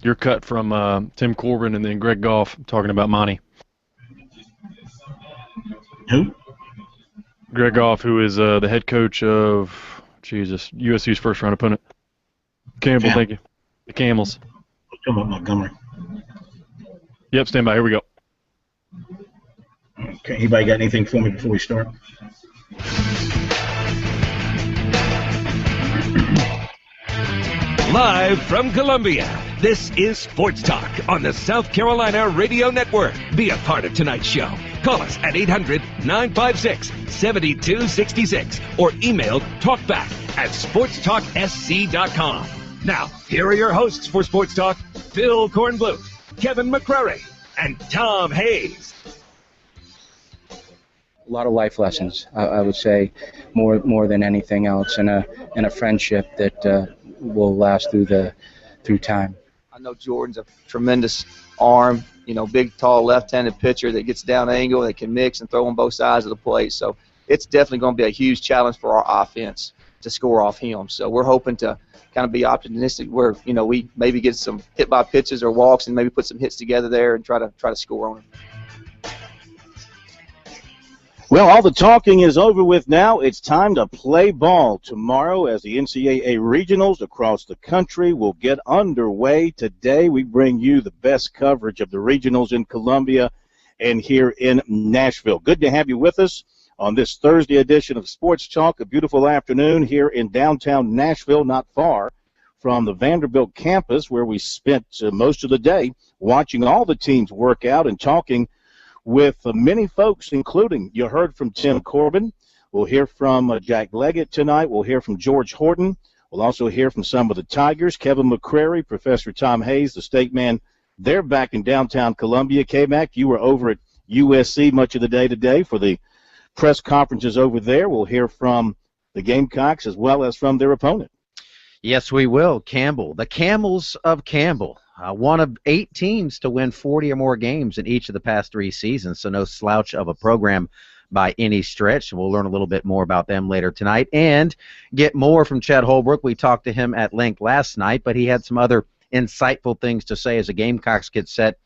Your cut from Tim Corbin and then Greg Goff talking about Monty. Who? Greg Goff, who is the head coach of USC's first round opponent. Campbell, thank you. The Camels. Come on, Montgomery. Yep, stand by. Here we go. Okay, anybody got anything for me before we start? Live from Columbia, this is Sports Talk on the South Carolina Radio Network. Be a part of tonight's show. Call us at 800-956-7266 or email talkback@sportstalksc.com. Now, here are your hosts for Sports Talk, Phil Kornbluth, Kevin McCrary, and Tom Hayes. A lot of life lessons, I would say, more than anything else, and a friendship that will last through time. I know Jordan's a tremendous arm, big, tall, left-handed pitcher that gets down angle, that can mix and throw on both sides of the plate. So it's definitely going to be a huge challenge for our offense to score off him. So we're hoping to kind of be optimistic where, we maybe get some hit-by pitches or walks and maybe put some hits together there and try to score on him. Well, all the talking is over with now. It's time to play ball tomorrow as the NCAA regionals across the country will get underway. Today we bring you the best coverage of the regionals in Columbia and here in Nashville. Good to have you with us on this Thursday edition of Sports Talk. A beautiful afternoon here in downtown Nashville, not far from the Vanderbilt campus, where we spent most of the day watching all the teams work out and talking with many folks, including you heard from Tim Corbin. We'll hear from Jack Leggett tonight. We'll hear from George Horton. We'll also hear from some of the Tigers, Kevin McCrary, Professor Tom Hayes, the state man. They're back in downtown Columbia. K-Mac, you were over at USC much of the day today for the press conferences over there. We'll hear from the Gamecocks as well as from their opponent. Yes, we will. Campbell, the Camels of Campbell. One of 8 teams to win 40 or more games in each of the past 3 seasons, so no slouch of a program by any stretch. We'll learn a little bit more about them later tonight and get more from Chad Holbrook. We talked to him at length last night, but he had some other insightful things to say as the Gamecocks get set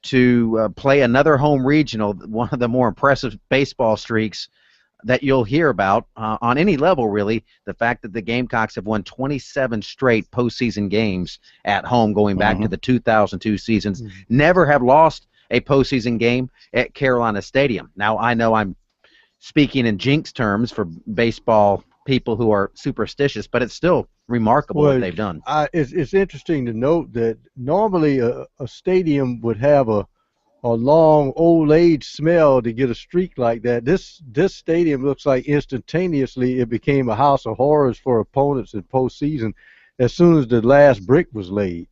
to play another home regional, one of the more impressive baseball streaks that you'll hear about on any level, really. The fact that the Gamecocks have won 27 straight postseason games at home going back to the 2002 seasons, never have lost a postseason game at Carolina Stadium. Now, I know I'm speaking in jinx terms for baseball people who are superstitious, but it's still remarkable what they've done. It's interesting to note that normally a stadium would have a long old age smell to get a streak like that. This stadium looks like instantaneously it became a house of horrors for opponents in postseason as soon as the last brick was laid.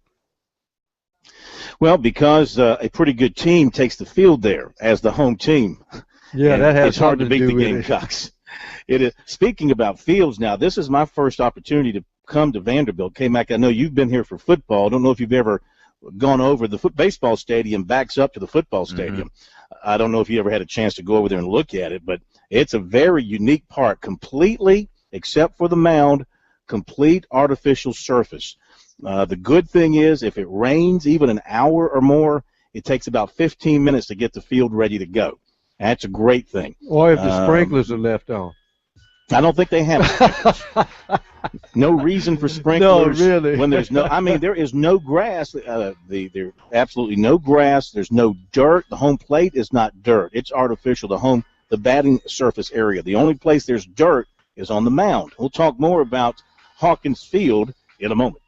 Well, because a pretty good team takes the field there as the home team. Yeah, and that has it's hard to beat do the with Gamecocks. It is. Speaking about fields now, this is my first opportunity to come to Vanderbilt. K-Mac, I know you've been here for football. I don't know if you've ever gone over. The baseball stadium backs up to the football stadium. I don't know if you ever had a chance to go over there and look at it, but it's a very unique park, completely, except for the mound, complete artificial surface. The good thing is if it rains even an hour or more, it takes about 15 minutes to get the field ready to go. That's a great thing. Or if the sprinklers are left on. I don't think they have sprinklers. No reason for sprinklers. No, really. When there's no, I mean, there is no grass. There's absolutely no grass. There's no dirt. The home plate is not dirt. It's artificial. The batting surface area. The only place there's dirt is on the mound. We'll talk more about Hawkins Field in a moment.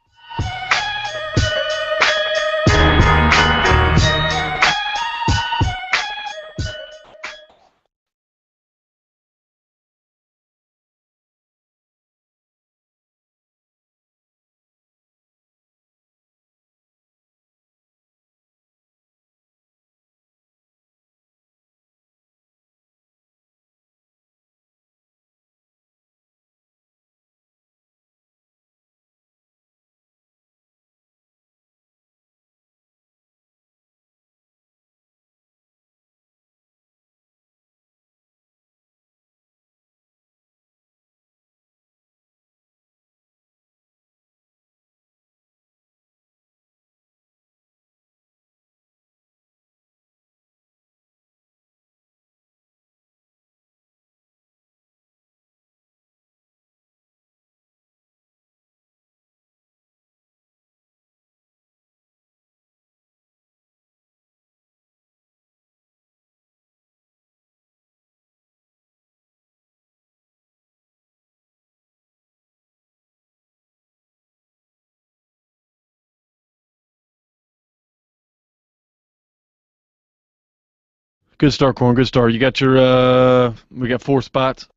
Good start, Corn. Good start. You got your we got 4 spots.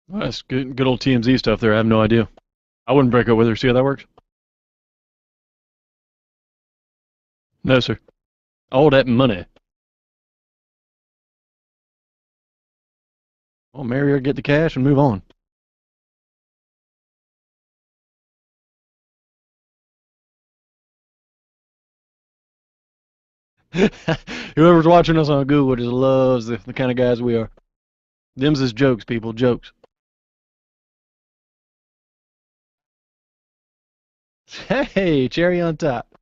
Well, that's good old TMZ stuff there. I have no idea. I wouldn't break up with her. See how that works? No, sir. All that money. Well, marry her, get the cash, and move on. Whoever's watching us on Google just loves the kind of guys we are. Them's is jokes, people. Jokes. Hey, cherry on top.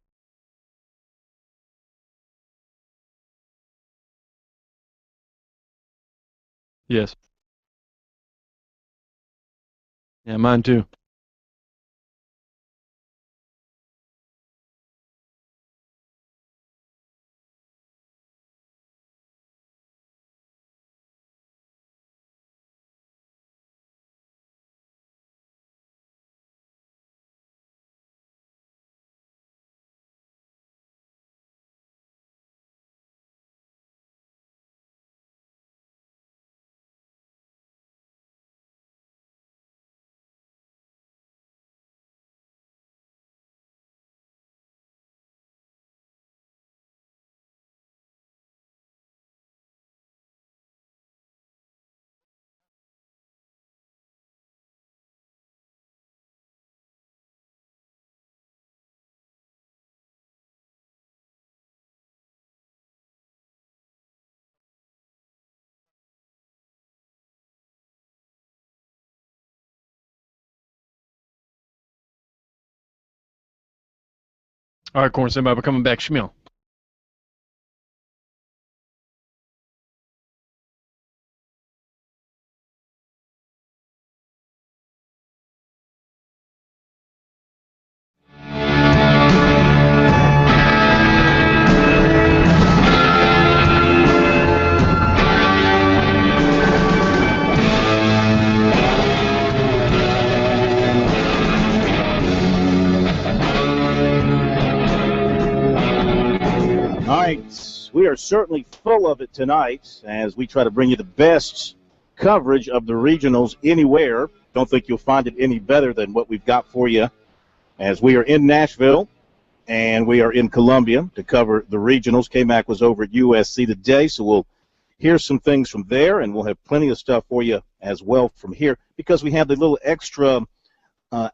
Yes. Yeah, mine too. All right, Corn, somebody, we're coming back. Shmiel. All right, we are certainly full of it tonight as we try to bring you the best coverage of the regionals anywhere. Don't think you'll find it any better than what we've got for you as we are in Nashville and we are in Columbia to cover the regionals. K-Mac was over at USC today, so we'll hear some things from there, and we'll have plenty of stuff for you as well from here because we have the little extra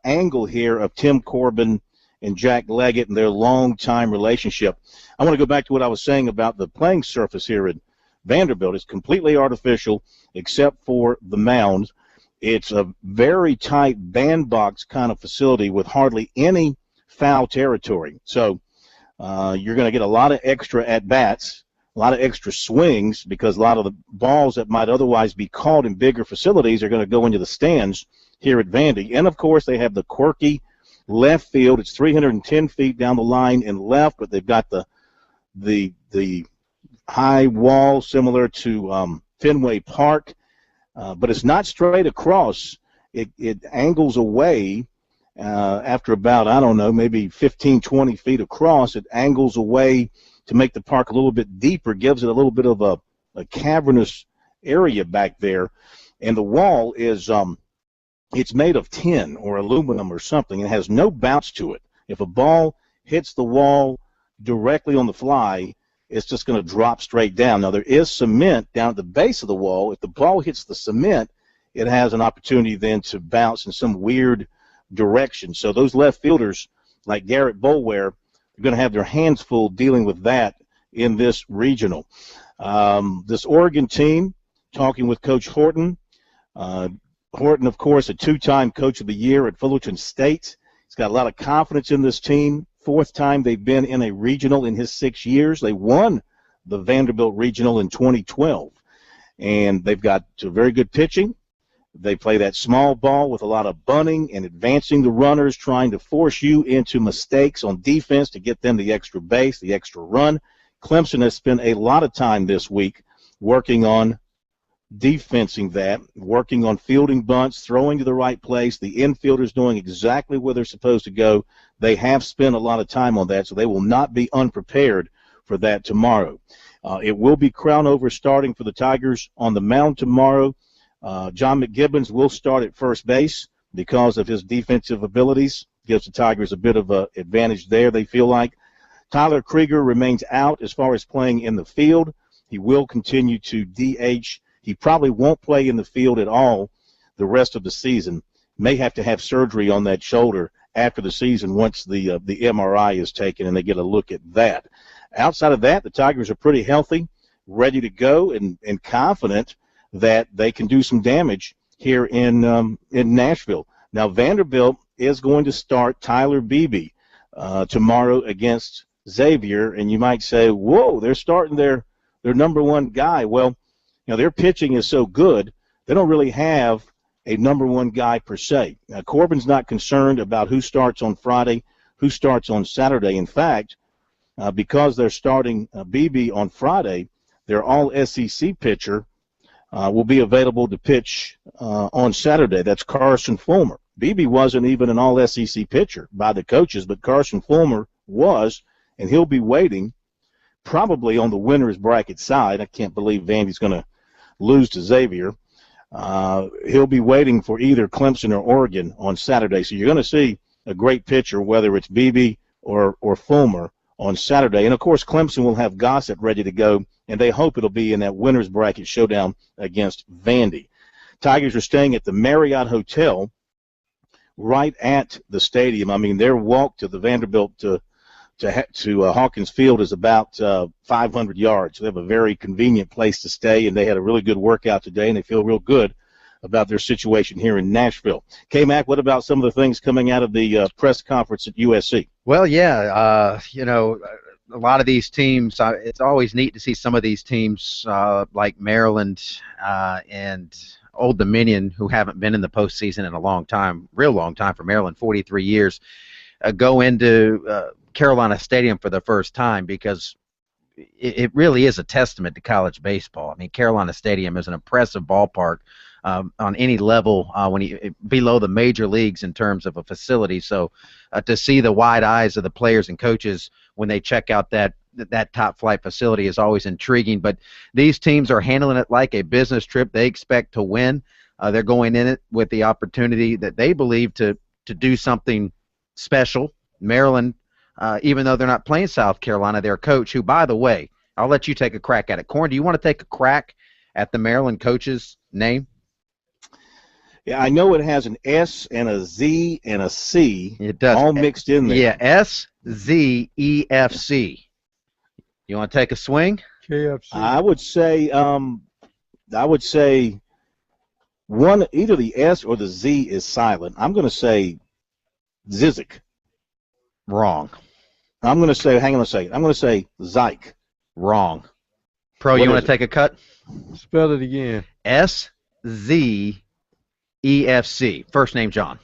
angle here of Tim Corbin and Jack Leggett and their long-time relationship. I want to go back to what I was saying about the playing surface here at Vanderbilt. It's completely artificial except for the mound. It's a very tight bandbox kind of facility with hardly any foul territory. So you're going to get a lot of extra at-bats, a lot of extra swings because a lot of the balls that might otherwise be caught in bigger facilities are going to go into the stands here at Vandy. And, of course, they have the quirky left field. It's 310 feet down the line in left, but they've got the high wall similar to Fenway Park, but it's not straight across. It angles away after about, I don't know, maybe 15, 20 feet across. It angles away to make the park a little bit deeper, gives it a little bit of a cavernous area back there. And the wall is it's made of tin or aluminum or something. It has no bounce to it. If a ball hits the wall directly on the fly, it's just going to drop straight down. Now, there is cement down at the base of the wall. If the ball hits the cement, it has an opportunity then to bounce in some weird direction. So those left fielders, like Garrett Bolware, are going to have their hands full dealing with that in this regional. This Oregon team, talking with Coach Horton, Horton, of course, a two-time Coach of the Year at Fullerton State. He's got a lot of confidence in this team. Fourth time they've been in a regional in his 6 years. They won the Vanderbilt Regional in 2012. And they've got very good pitching. They play that small ball with a lot of bunting and advancing the runners, trying to force you into mistakes on defense to get them the extra base, the extra run. Clemson has spent a lot of time this week working on defensing that, working on fielding bunts, throwing to the right place, the infielders knowing exactly where they're supposed to go. They have spent a lot of time on that, so they will not be unprepared for that tomorrow. It will be Crownover starting for the Tigers on the mound tomorrow. John McGibbons will start at first base because of his defensive abilities. Gives the Tigers a bit of an advantage there, they feel like. Tyler Krieger remains out as far as playing in the field. He will continue to DH. He probably won't play in the field at all the rest of the season. May have to have surgery on that shoulder after the season once the MRI is taken and they get a look at that. Outside of that, the Tigers are pretty healthy, ready to go, and confident that they can do some damage here in Nashville. Now, Vanderbilt is going to start Tyler Beebe tomorrow against Xavier, and you might say, whoa, they're starting their number one guy. Well, their pitching is so good, they don't really have a number one guy per se. Now, Corbin's not concerned about who starts on Friday, who starts on Saturday. In fact, because they're starting Beebe on Friday, their all-SEC pitcher will be available to pitch on Saturday. That's Carson Fulmer. Beebe wasn't even an all-SEC pitcher by the coaches, but Carson Fulmer was, and he'll be waiting probably on the winner's bracket side. I can't believe Vandy's going to lose to Xavier. He'll be waiting for either Clemson or Oregon on Saturday. So you're going to see a great pitcher, whether it's Beebe or Fulmer, on Saturday. And, of course, Clemson will have Gossett ready to go, and they hope it'll be in that winner's bracket showdown against Vandy. Tigers are staying at the Marriott Hotel right at the stadium. I mean, their walk to the Vanderbilt to Hawkins Field is about 500 yards. So they have a very convenient place to stay, and they had a really good workout today, and they feel real good about their situation here in Nashville. K-Mac, what about some of the things coming out of the press conference at USC? Well, yeah, a lot of these teams, it's always neat to see some of these teams like Maryland and Old Dominion, who haven't been in the postseason in a long time, real long time for Maryland, 43 years, go into Carolina Stadium for the first time, because it really is a testament to college baseball. I mean, Carolina Stadium is an impressive ballpark on any level below the major leagues in terms of a facility. So to see the wide eyes of the players and coaches when they check out that top flight facility is always intriguing. But these teams are handling it like a business trip. They expect to win. They're going in it with the opportunity that they believe to do something special. Maryland, even though they're not playing South Carolina, their coach, who, by the way, I'll let you take a crack at it. Corn, do you want to take a crack at the Maryland coach's name? Yeah, I know it has an S and a Z and a C. It does. All mixed in there. Yeah, S-Z-E-F-C. You want to take a swing? KFC. I would say one, either the S or the Z is silent. I'm going to say Zizik. Wrong. I'm going to say, hang on a second. I'm going to say Zyke. Wrong. Pro, What you want is to take a cut? Spell it again. S-Z-E-F-C. First name John.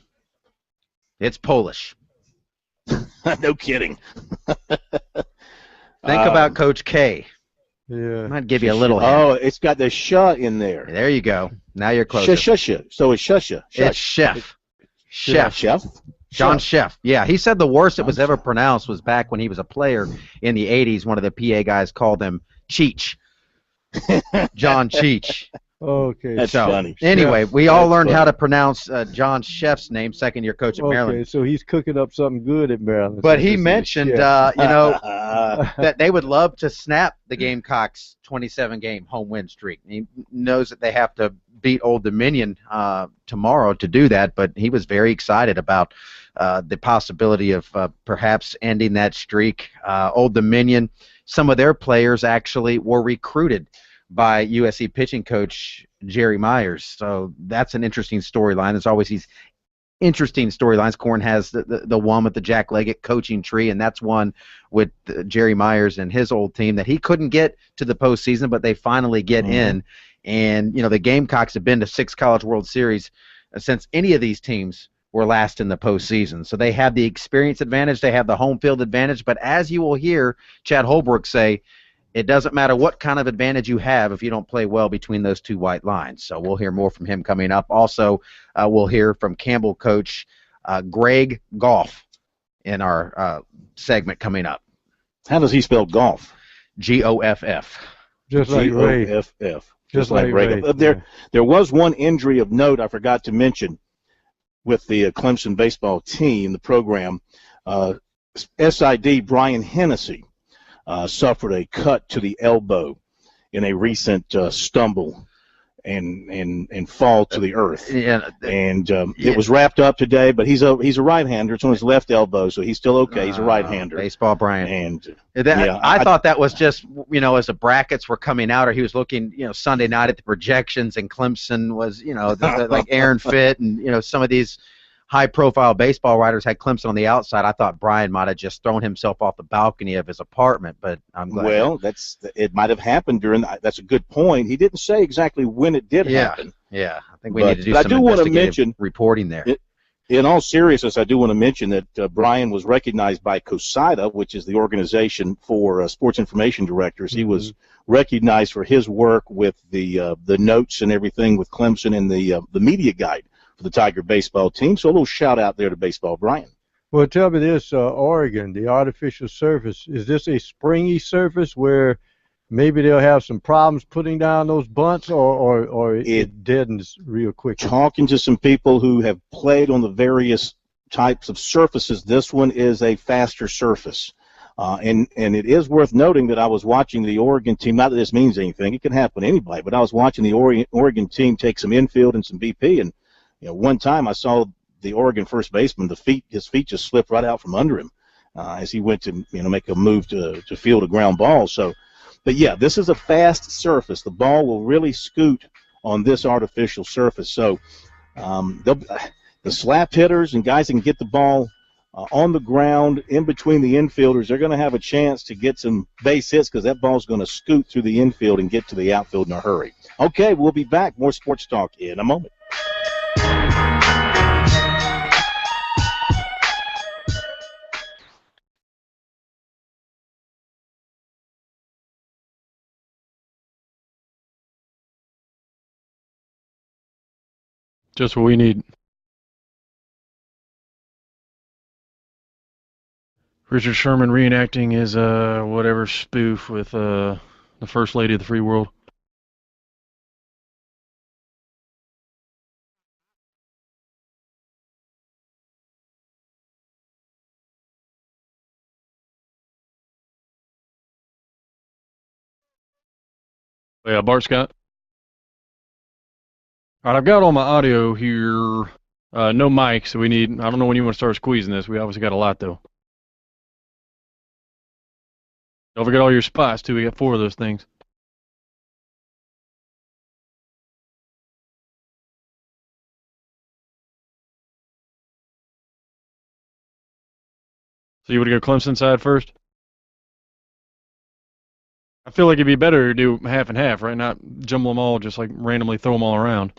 It's Polish. No kidding. Think about Coach K. Yeah. Might give you a little hint. Oh, it's got the sh in there. There you go. Now you're closer. Shusha. So it's shusha. It's Chef. Chef. Chef. John Chef. Yeah, he said the worst it was ever pronounced was back when he was a player in the 80s. One of the PA guys called him Cheech. John Cheech. Okay. That's funny. Anyway, we all That's learned funny. how to pronounce John Chef's name, second-year coach at Maryland. Okay, so he's cooking up something good at Maryland. But So he this is mentioned, chef. that they would love to snap the Gamecocks' 27-game home win streak. He knows that they have to beat Old Dominion tomorrow to do that, but he was very excited about the possibility of perhaps ending that streak. Old Dominion, some of their players actually were recruited by USC pitching coach Jerry Myers. So that's an interesting storyline. There's always these interesting storylines. Corn has the one with the Jack Leggett coaching tree, and that's one with Jerry Myers and his old team that he couldn't get to the postseason, but they finally get in. And, the Gamecocks have been to 6 College World Series since any of these teams were last in the postseason. So they have the experience advantage, they have the home field advantage, but as you will hear Chad Holbrook say, it doesn't matter what kind of advantage you have if you don't play well between those two white lines. So we'll hear more from him coming up. Also, we'll hear from Campbell coach Greg Goff in our segment coming up. How does he spell golf? Goff. Just like Ray. Goff. Just like Ray. There was one injury of note I forgot to mention with the Clemson baseball team, the program. SID Brian Hennessy suffered a cut to the elbow in a recent stumble and fall to the earth. It was wrapped up today, but he's a right-hander. It's on his left elbow, so he's still okay. He's a right-hander. Baseball Brian. And I thought that was just, as the brackets were coming out, or he was looking, Sunday night at the projections, and Clemson was, like Aaron Fitt and, some of these high-profile baseball writers had Clemson on the outside. I thought Brian might have just thrown himself off the balcony of his apartment, but I'm glad. Well, it might have happened that's a good point. He didn't say exactly when it did happen. Yeah, I think we need to do some investigative reporting there. In all seriousness, I do want to mention that Brian was recognized by COSIDA, which is the organization for sports information directors. He was recognized for his work with the notes and everything with Clemson and the media guide for the Tiger baseball team. So a little shout out there to Baseball Brian. Well, tell me this, Oregon, the artificial surface, is this a springy surface where maybe they'll have some problems putting down those bunts, or it deadens real quick? Talking to some people who have played on the various types of surfaces, this one is a faster surface. And it is worth noting that I was watching the Oregon team, not that this means anything, it can happen to anybody, but I was watching the Oregon team take some infield and some BP, and one time I saw the Oregon first baseman, his feet just slipped right out from under him as he went to make a move to field a ground ball. So, but yeah, this is a fast surface. The ball will really scoot on this artificial surface. So the slap hitters and guys that can get the ball on the ground in between the infielders, they're going to have a chance to get some base hits because that ball's going to scoot through the infield and get to the outfield in a hurry. Okay, we'll be back. More sports talk in a moment. Just what we need. Richard Sherman reenacting his whatever spoof with the First Lady of the Free World. Yeah, Bart Scott. All right, I've got all my audio here. No mic, so we need, I don't know when you want to start squeezing this. We obviously got a lot, though. Don't forget all your spots, too. We got 4 of those things. So you want to go Clemson side first? I feel like it'd be better to do half and half, right? Not jumble them all, just like randomly throw them all around.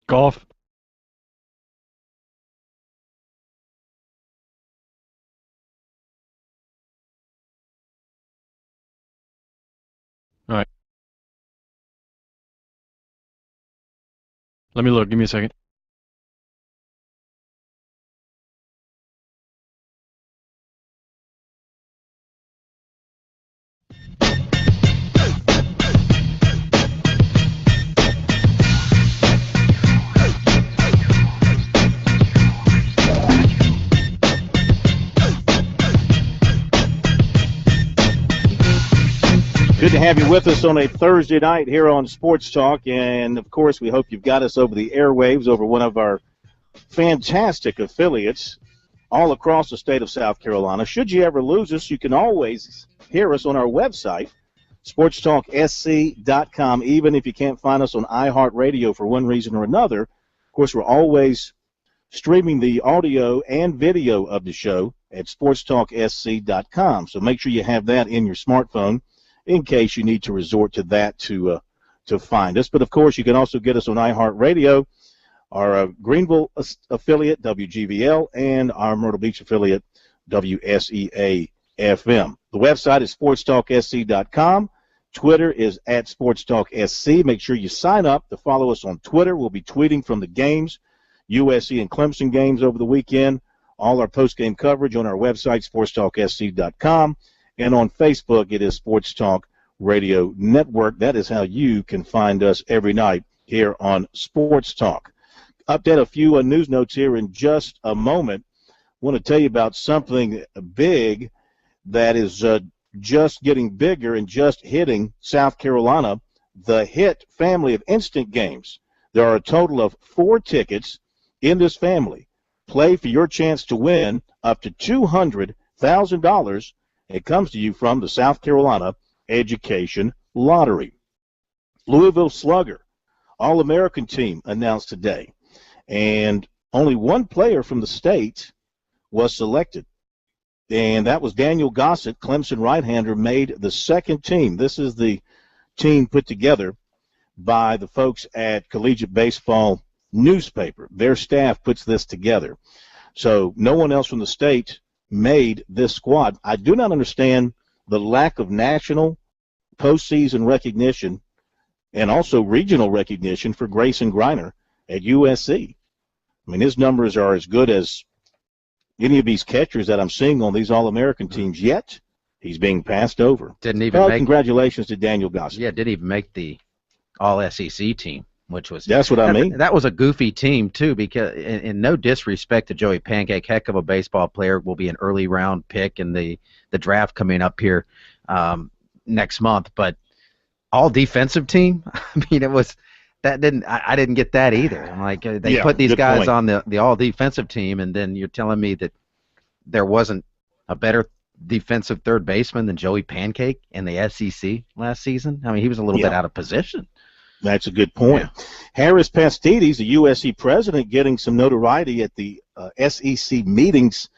Golf. All right. Let me look. Give me a second. Good to have you with us on a Thursday night here on Sports Talk. And, of course, we hope you've got us over the airwaves over one of our fantastic affiliates all across the state of South Carolina. Should you ever lose us, you can always hear us on our website, SportsTalkSC.com. Even if you can't find us on iHeartRadio for one reason or another, of course, we're always streaming the audio and video of the show at SportsTalkSC.com. So make sure you have that in your smartphone in case you need to resort to that to find us. But, of course, you can also get us on iHeartRadio, our Greenville affiliate, WGVL, and our Myrtle Beach affiliate, WSEA-FM. The website is SportsTalkSC.com. Twitter is at SportsTalkSC. Make sure you sign up to follow us on Twitter. We'll be tweeting from the games, USC and Clemson games over the weekend. All our post-game coverage on our website, SportsTalkSC.com. And on Facebook, it is Sports Talk Radio Network. That is how you can find us every night here on Sports Talk. Update a few news notes here in just a moment. I want to tell you about something big that is just getting bigger and just hitting South Carolina, the HIT family of instant games. There are a total of 4 tickets in this family. Play for your chance to win up to $200,000. It comes to you from the South Carolina Education Lottery. Louisville Slugger, All-American team announced today. And only one player from the state was selected. And that was Daniel Gossett, Clemson right-hander, made the second team. This is the team put together by the folks at Collegiate Baseball Newspaper. Their staff puts this together. So no one else from the state made this squad. I do not understand the lack of national postseason recognition and also regional recognition for Grayson Griner at USC. I mean, his numbers are as good as any of these catchers that I'm seeing on these All-American teams, yet he's being passed over. Congratulations to Daniel Gossett. Yeah, didn't even make the All-SEC team, which was that's what I mean. That was a goofy team too, because in no disrespect to Joey Pancake, heck of a baseball player, will be an early round pick in the draft coming up here next month. But all defensive team, I mean, I didn't get that either. I'm like, they put these guys on the all defensive team, and then you're telling me that there wasn't a better defensive third baseman than Joey Pancake in the SEC last season. I mean, he was a little bit out of position. That's a good point. Yeah. Harris Pastides, the USC president, getting some notoriety at the SEC meetings,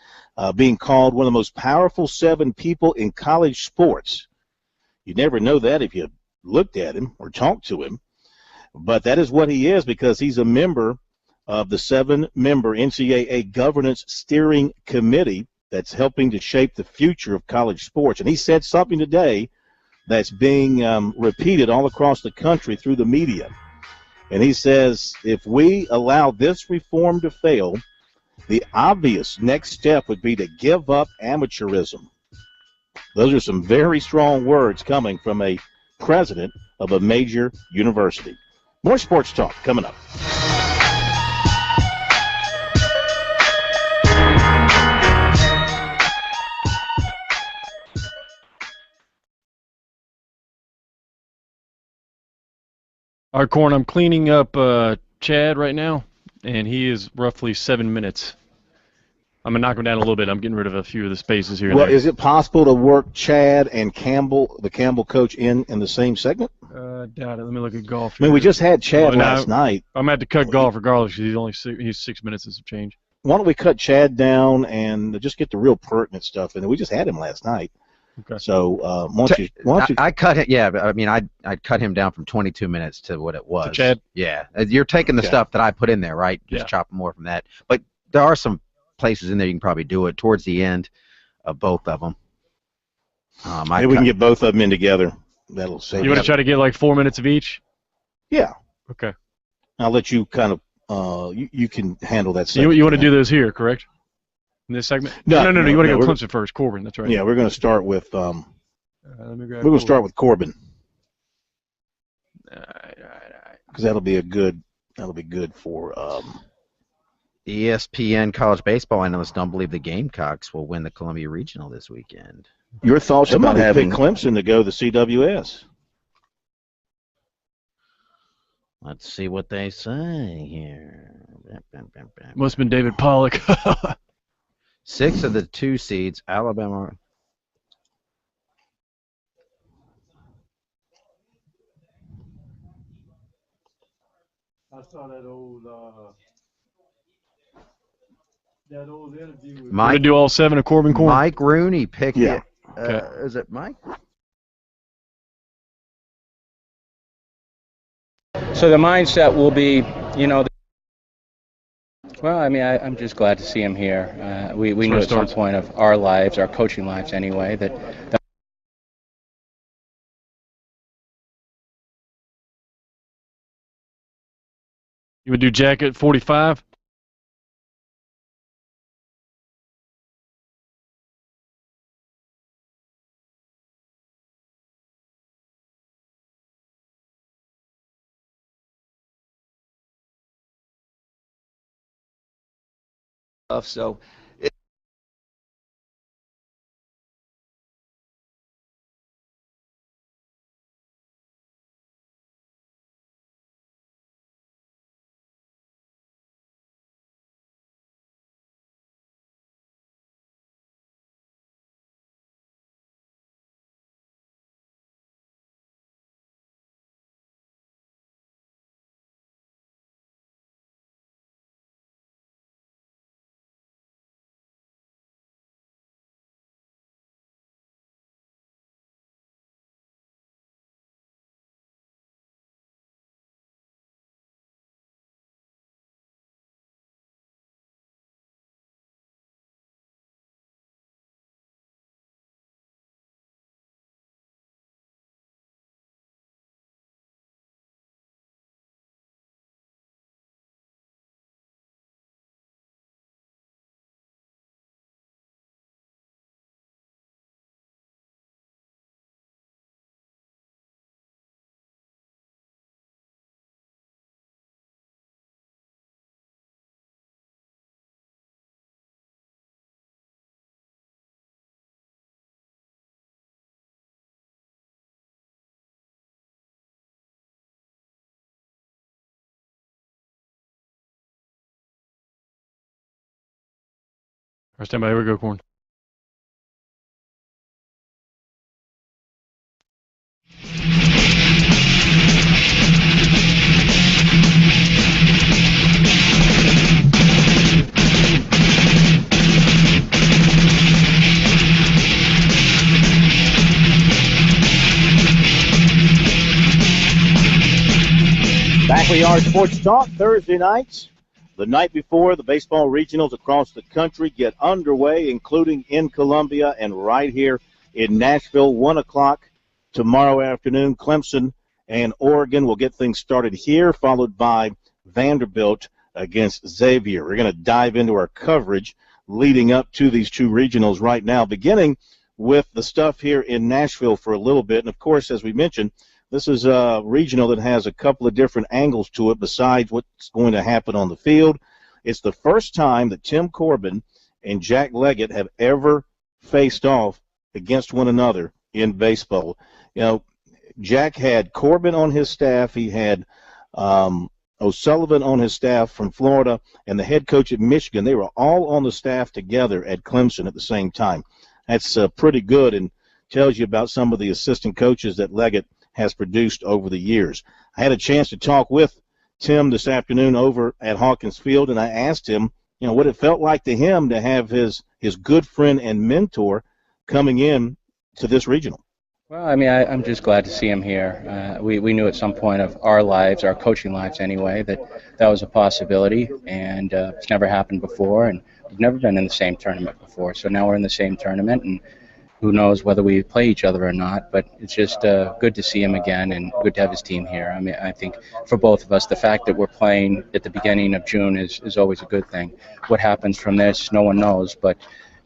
being called one of the most powerful 7 people in college sports. You never know that if you looked at him or talked to him. But that is what he is, because he's a member of the 7-member NCAA Governance Steering Committee that's helping to shape the future of college sports. And he said something today that's being repeated all across the country through the media. And he says, if we allow this reform to fail, the obvious next step would be to give up amateurism. Those are some very strong words coming from a president of a major university. More sports talk coming up. All right, Corn, I'm cleaning up Chad right now, and he is roughly 7 minutes. I'm going to knock him down a little bit. I'm getting rid of a few of the spaces here. Well, is it possible to work Chad and Campbell, the Campbell coach, in the same segment? Doubt it. Let me look at golf here. I mean, we just had Chad last night. I'm going to have to cut golf regardless because he's 6 minutes and some change. Why don't we cut Chad down and just get the real pertinent stuff in? We just had him last night. Okay. So I cut it. Yeah, I mean, I'd cut him down from 22 minutes to what it was. To Chad? Yeah, you're taking the stuff that I put in there, right? Just chop more from that. But there are some places in there you can probably do it towards the end of both of them. Maybe we can get both of them in together. That'll save. You want to try to get like 4 minutes of each? Yeah. Okay. I'll let you kind of you can handle that. So you want to do those here, correct? In this segment? No. You want to go Clemson first. Corbin, that's right. Yeah, we're going to start with we're going to start with Corbin. All right. Because that'll be good for ESPN college baseball analysts don't believe the Gamecocks will win the Columbia Regional this weekend. Your thoughts about Somebody having picked Clemson to go to the CWS? Let's see what they say here. Must have been David Pollock. 6 of the 2 seeds, Alabama. I saw that old interview with We're going to do all 7 of Corbin Corn? Mike Rooney picked it. Okay. Is it Mike? So the mindset will be, well, I mean, I'm just glad to see him here. We knew at some point of our lives, our coaching lives anyway, that You would do Jack at 45? So All right, stand by. Here we go, Corn. Back we are, Sports Talk, Thursday nights. The night before, the baseball regionals across the country get underway, including in Columbia and right here in Nashville, 1 o'clock tomorrow afternoon. Clemson and Oregon will get things started here, followed by Vanderbilt against Xavier. We're going to dive into our coverage leading up to these 2 regionals right now, beginning with the stuff here in Nashville for a little bit. And, of course, as we mentioned, this is a regional that has a couple of different angles to it besides what's going to happen on the field. It's the first time that Tim Corbin and Jack Leggett have ever faced off against one another in baseball. You know, Jack had Corbin on his staff. He had O'Sullivan on his staff from Florida, and the head coach at Michigan. They were all on the staff together at Clemson at the same time. That's pretty good and tells you about some of the assistant coaches that Leggett has produced over the years. I had a chance to talk with Tim this afternoon over at Hawkins Field, and I asked him, what it felt like to him to have his good friend and mentor coming in to this regional. Well, I mean, I'm just glad to see him here. We knew at some point of our lives, our coaching lives anyway, that was a possibility, and it's never happened before, and we've never been in the same tournament before. So now we're in the same tournament, and who knows whether we play each other or not, but it's just good to see him again and good to have his team here. I mean, I think for both of us, the fact that we're playing at the beginning of June is always a good thing. What happens from this, no one knows, but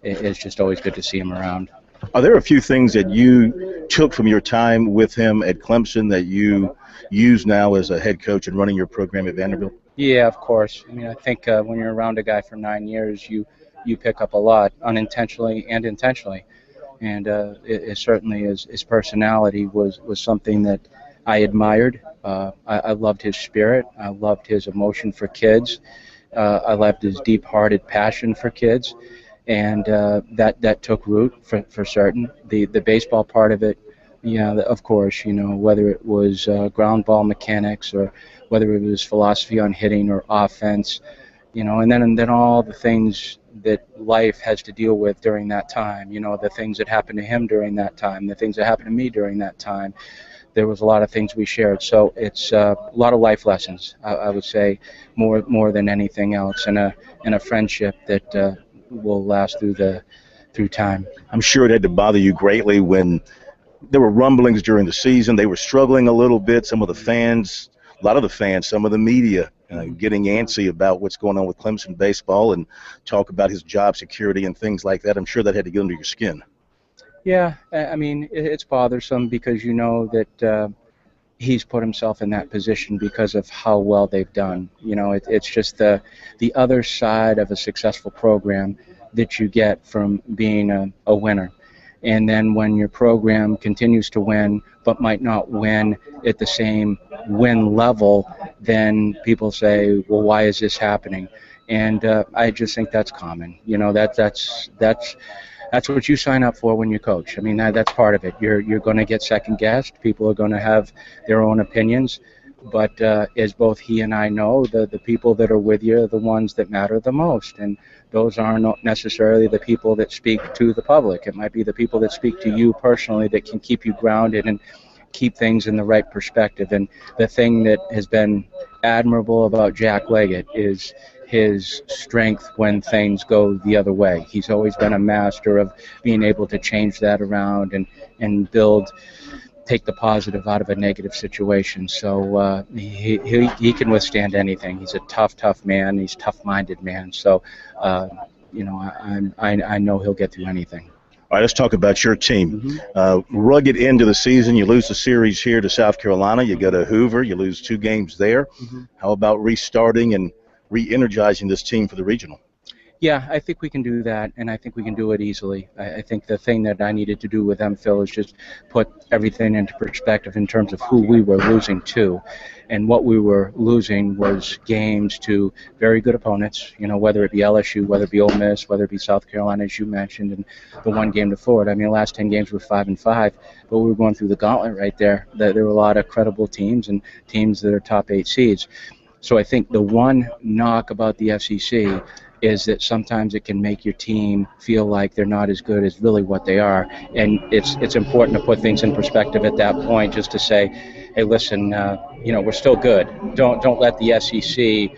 it's just always good to see him around. Are there a few things that you took from your time with him at Clemson that you use now as a head coach and running your program at Vanderbilt? Yeah, of course. I mean, I think when you're around a guy for 9 years, you pick up a lot, unintentionally and intentionally. and it certainly his personality was something that I admired. I loved his spirit. I loved his emotion for kids. I loved his deep-hearted passion for kids, and that took root for certain. The baseball part of it, yeah, of course, whether it was ground ball mechanics or whether it was philosophy on hitting or offense, and then all the things that life has to deal with during that time, the things that happened to him during that time, the things that happened to me during that time. There was a lot of things we shared. So it's a lot of life lessons, I would say, more than anything else, and a friendship that will last through time. I'm sure it had to bother you greatly when there were rumblings during the season. They were struggling a little bit. Some of the fans, a lot of the fans, some of the media getting antsy about what's going on with Clemson baseball and talk about his job security and things like that. I'm sure that had to get under your skin. Yeah, I mean, it's bothersome because that he's put himself in that position because of how well they've done. It's just the other side of a successful program that you get from being a winner. And then when your program continues to win but might not win at the same win level, then people say, well, why is this happening? And I just think that's common. That's what you sign up for when you coach. I mean, that's part of it. You're going to get second guessed. People are going to have their own opinions. But as both he and I know, the people that are with you are the ones that matter the most. And those are not necessarily the people that speak to the public. It might be the people that speak to you personally that can keep you grounded and keep things in the right perspective. And the thing that has been admirable about Jack Leggett is his strength when things go the other way. He's always been a master of being able to change that around and take the positive out of a negative situation. So he can withstand anything. He's a tough man. He's a tough-minded man. So I know he'll get through anything. All right, let's talk about your team. Rugged end of the season. You lose the series here to South Carolina. You go to Hoover. You lose 2 games there. How about restarting and re-energizing this team for the regional? Yeah, I think we can do that, and I think we can do it easily. I think the thing that I needed to do with them, Phil, is just put everything into perspective in terms of who we were losing to. And what we were losing was games to very good opponents, whether it be LSU, whether it be Ole Miss, whether it be South Carolina, as you mentioned, and the one game to Florida. I mean, the last 10 games were 5-5, but we were going through the gauntlet right there. There were a lot of credible teams and teams that are top 8 seeds. So I think the one knock about the SEC is that sometimes it can make your team feel like they're not as good as really what they are. And it's important to put things in perspective at that point, just to say, hey, listen, we're still good. Don't let the SEC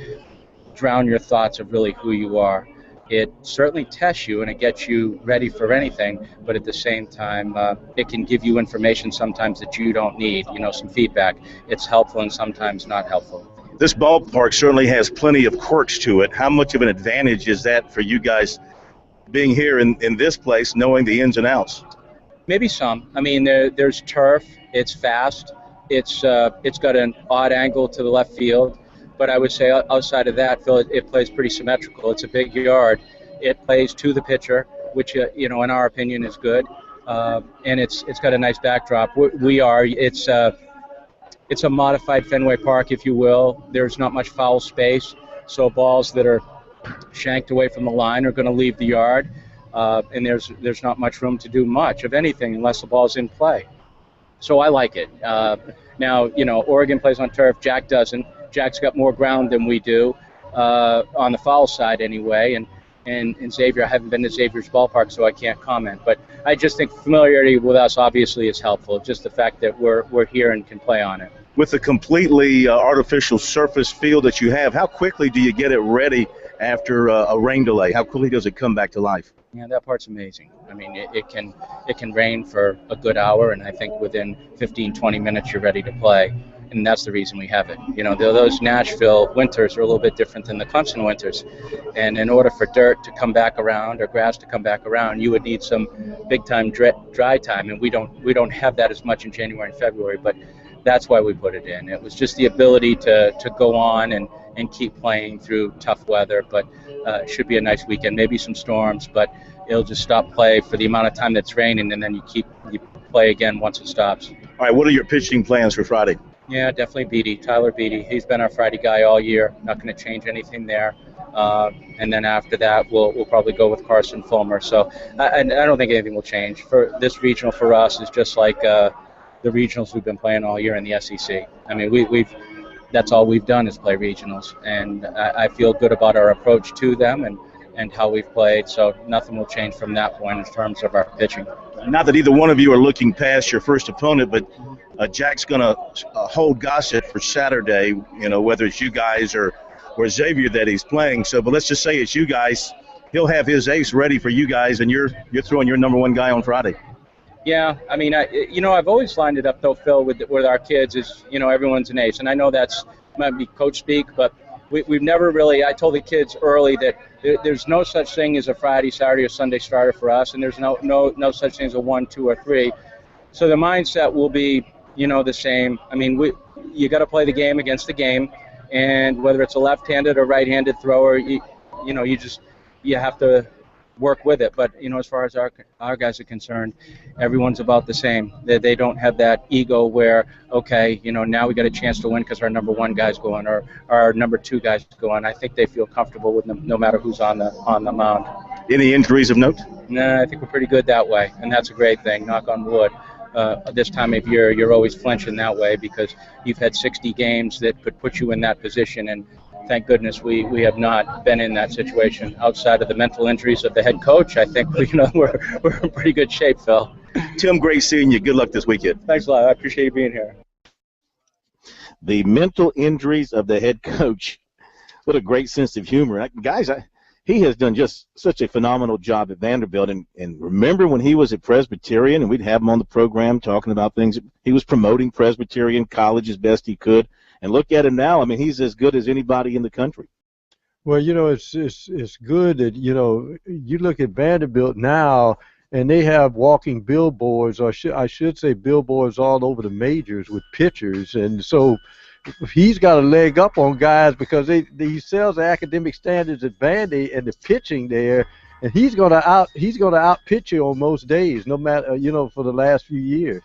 drown your thoughts of really who you are. It certainly tests you and it gets you ready for anything, but at the same time, it can give you information sometimes that you don't need, some feedback. It's helpful and sometimes not helpful. This ballpark certainly has plenty of quirks to it. How much of an advantage is that for you guys being here in this place, knowing the ins and outs? Maybe some. I mean, there's turf. It's fast. It's got an odd angle to the left field. But I would say outside of that, Phil, it plays pretty symmetrical. It's a big yard. It plays to the pitcher, which, in our opinion, is good. And it's got a nice backdrop. It's a modified Fenway Park, if you will. There's not much foul space, so balls that are shanked away from the line are going to leave the yard, and there's not much room to do much of anything unless the ball's in play. So I like it. Now, Oregon plays on turf. Jack doesn't. Jack's got more ground than we do on the foul side anyway, and Xavier, I haven't been to Xavier's ballpark, so I can't comment. But I just think familiarity with us obviously is helpful. Just the fact that we're here and can play on it. With the completely artificial surface field that you have, how quickly do you get it ready after a rain delay? How quickly does it come back to life? Yeah, that part's amazing. I mean, it can rain for a good hour, and I think within 15, 20 minutes you're ready to play. And that's the reason we have it. Those Nashville winters are a little bit different than the Clemson winters. And in order for dirt to come back around or grass to come back around, you would need some big-time dry time. And we don't have that as much in January and February, but that's why we put it in. It was just the ability to go on and keep playing through tough weather. But it should be a nice weekend, maybe some storms, but it'll just stop play for the amount of time that's raining, and then you play again once it stops. All right, what are your pitching plans for Friday? Yeah, definitely Beatty, Tyler Beatty. He's been our Friday guy all year. Not going to change anything there. And then after that, we'll probably go with Carson Fulmer. So I don't think anything will change. For this regional for us is just like the regionals we've been playing all year in the SEC. I mean, we've that's all we've done is play regionals, and I feel good about our approach to them and how we've played. So nothing will change from that point in terms of our pitching. Not that either one of you are looking past your first opponent, but Jack's going to hold Gossett for Saturday, whether it's you guys or Xavier that he's playing. So, but let's just say it's you guys. He'll have his ace ready for you guys, and you're throwing your number one guy on Friday. Yeah, I mean, I've always lined it up though, Phil, with our kids is, everyone's an ace, and I know that's might be coach speak, but we've never really. I told the kids early that there's no such thing as a Friday, Saturday, or Sunday starter for us, and there's no such thing as a 1, 2, or 3. So the mindset will be, the same. I mean, you got to play the game against the game, and whether it's a left-handed or right-handed thrower, you have to work with it. But as far as our guys are concerned, everyone's about the same. They don't have that ego where, okay, now we got a chance to win because our number one guy's going or our number two guy's going. I think they feel comfortable with them no matter who's on the mound. Any injuries of note? No, I think we're pretty good that way, and that's a great thing. Knock on wood. This time of year, you're always flinching that way because you've had 60 games that could put you in that position, and thank goodness we have not been in that situation. Outside of the mental injuries of the head coach, I think we're in pretty good shape, Phil. Tim, great seeing you. Good luck this weekend. Thanks a lot. I appreciate you being here. The mental injuries of the head coach. What a great sense of humor. Guys, he has done just such a phenomenal job at Vanderbilt. And remember when he was at Presbyterian and we'd have him on the program talking about things. He was promoting Presbyterian College as best he could. And look at him now. I mean, he's as good as anybody in the country. Well, it's good that, you look at Vanderbilt now and they have walking billboards, or I should say billboards all over the majors with pitchers. And so he's got a leg up on guys because he sells the academic standards at Vandy and the pitching there, and he's gonna out pitch you on most days, no matter for the last few years.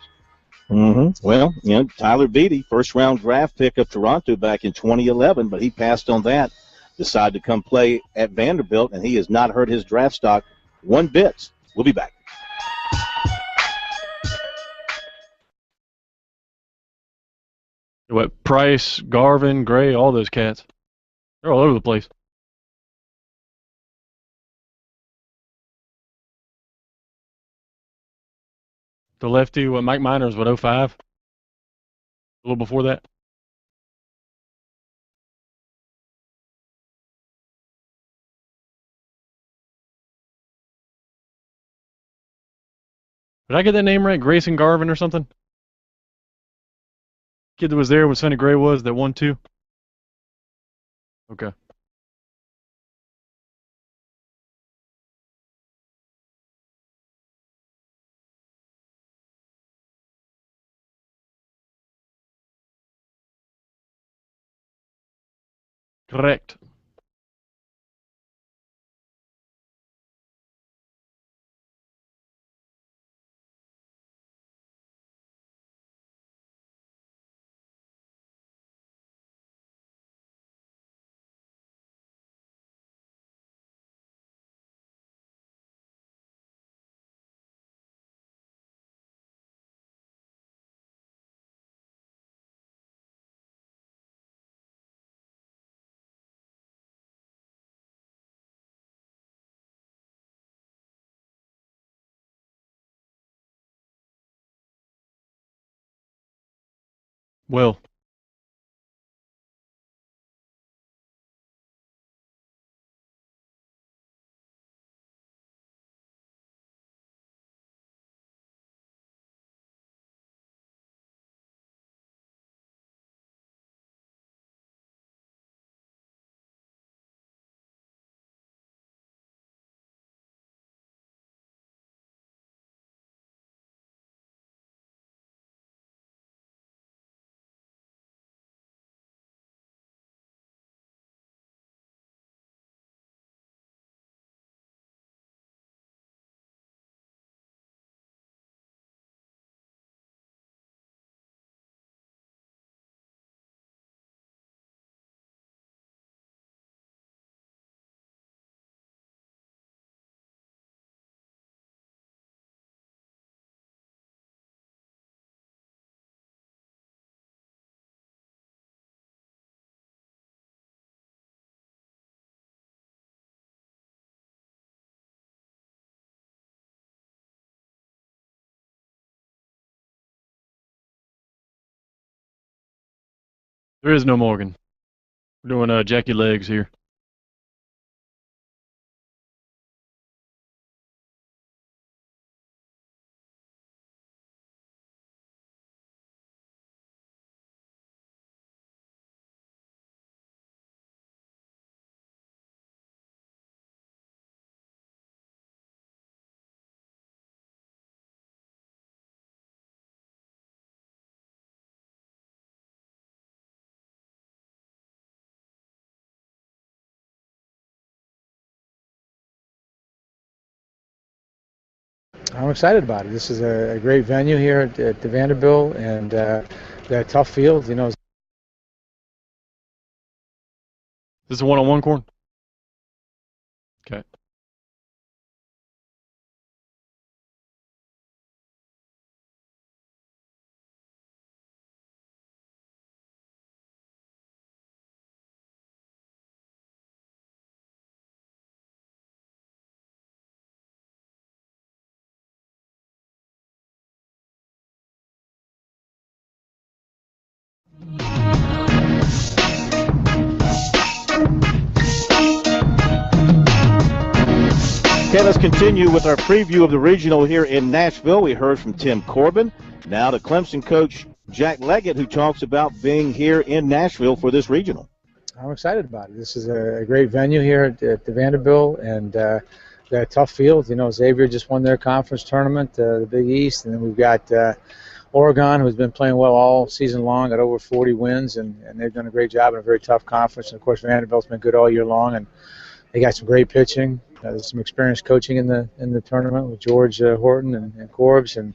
Mm-hmm. Well, Tyler Beatty, first round draft pick of Toronto back in 2011, but he passed on that, decided to come play at Vanderbilt, and he has not hurt his draft stock one bit. We'll be back. What, Price, Garvin, Gray, all those cats. They're all over the place. The lefty, Mike Miners, 05? A little before that? Did I get that name right? Grayson Garvin or something? Kid that was there when Sonny Gray was, that won too? Okay. Correct. Well, There is no Morgan. We're doing Jackie Legs here. I'm excited about it. This is a great venue here at the Vanderbilt, and got a tough field. You know, Is this a one-on-one, Corn? Okay. Okay, let's continue with our preview of the regional here in Nashville. We heard from Tim Corbin. Now to Clemson coach Jack Leggett, who talks about being here in Nashville for this regional. I'm excited about it. This is a great venue here at the Vanderbilt, and got a tough field. You know, Xavier just won their conference tournament, the Big East, and then we've got Oregon, who's been playing well all season long, got over 40 wins, and they've done a great job in a very tough conference. And, of course, Vanderbilt's been good all year long, and they got some great pitching. There's some experienced coaching in the tournament with George Horton and Corbs, and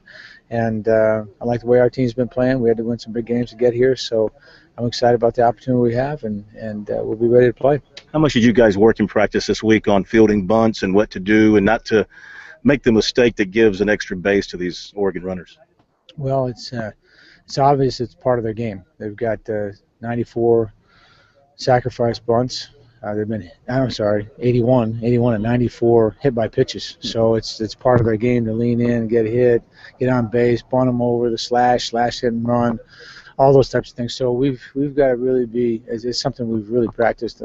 I like the way our team's been playing. We had to win some big games to get here, so I'm excited about the opportunity we have, and we'll be ready to play. How much did you guys work in practice this week on fielding bunts and what to do and not to make the mistake that gives an extra base to these Oregon runners? Well, it's obvious it's part of their game. They've got 94 sacrifice bunts. They've been, 81 and 94 hit by pitches. So it's part of their game to lean in, get hit, get on base, bunt them over, the slash hit and run, all those types of things. So we've got to really be, it's something we've really practiced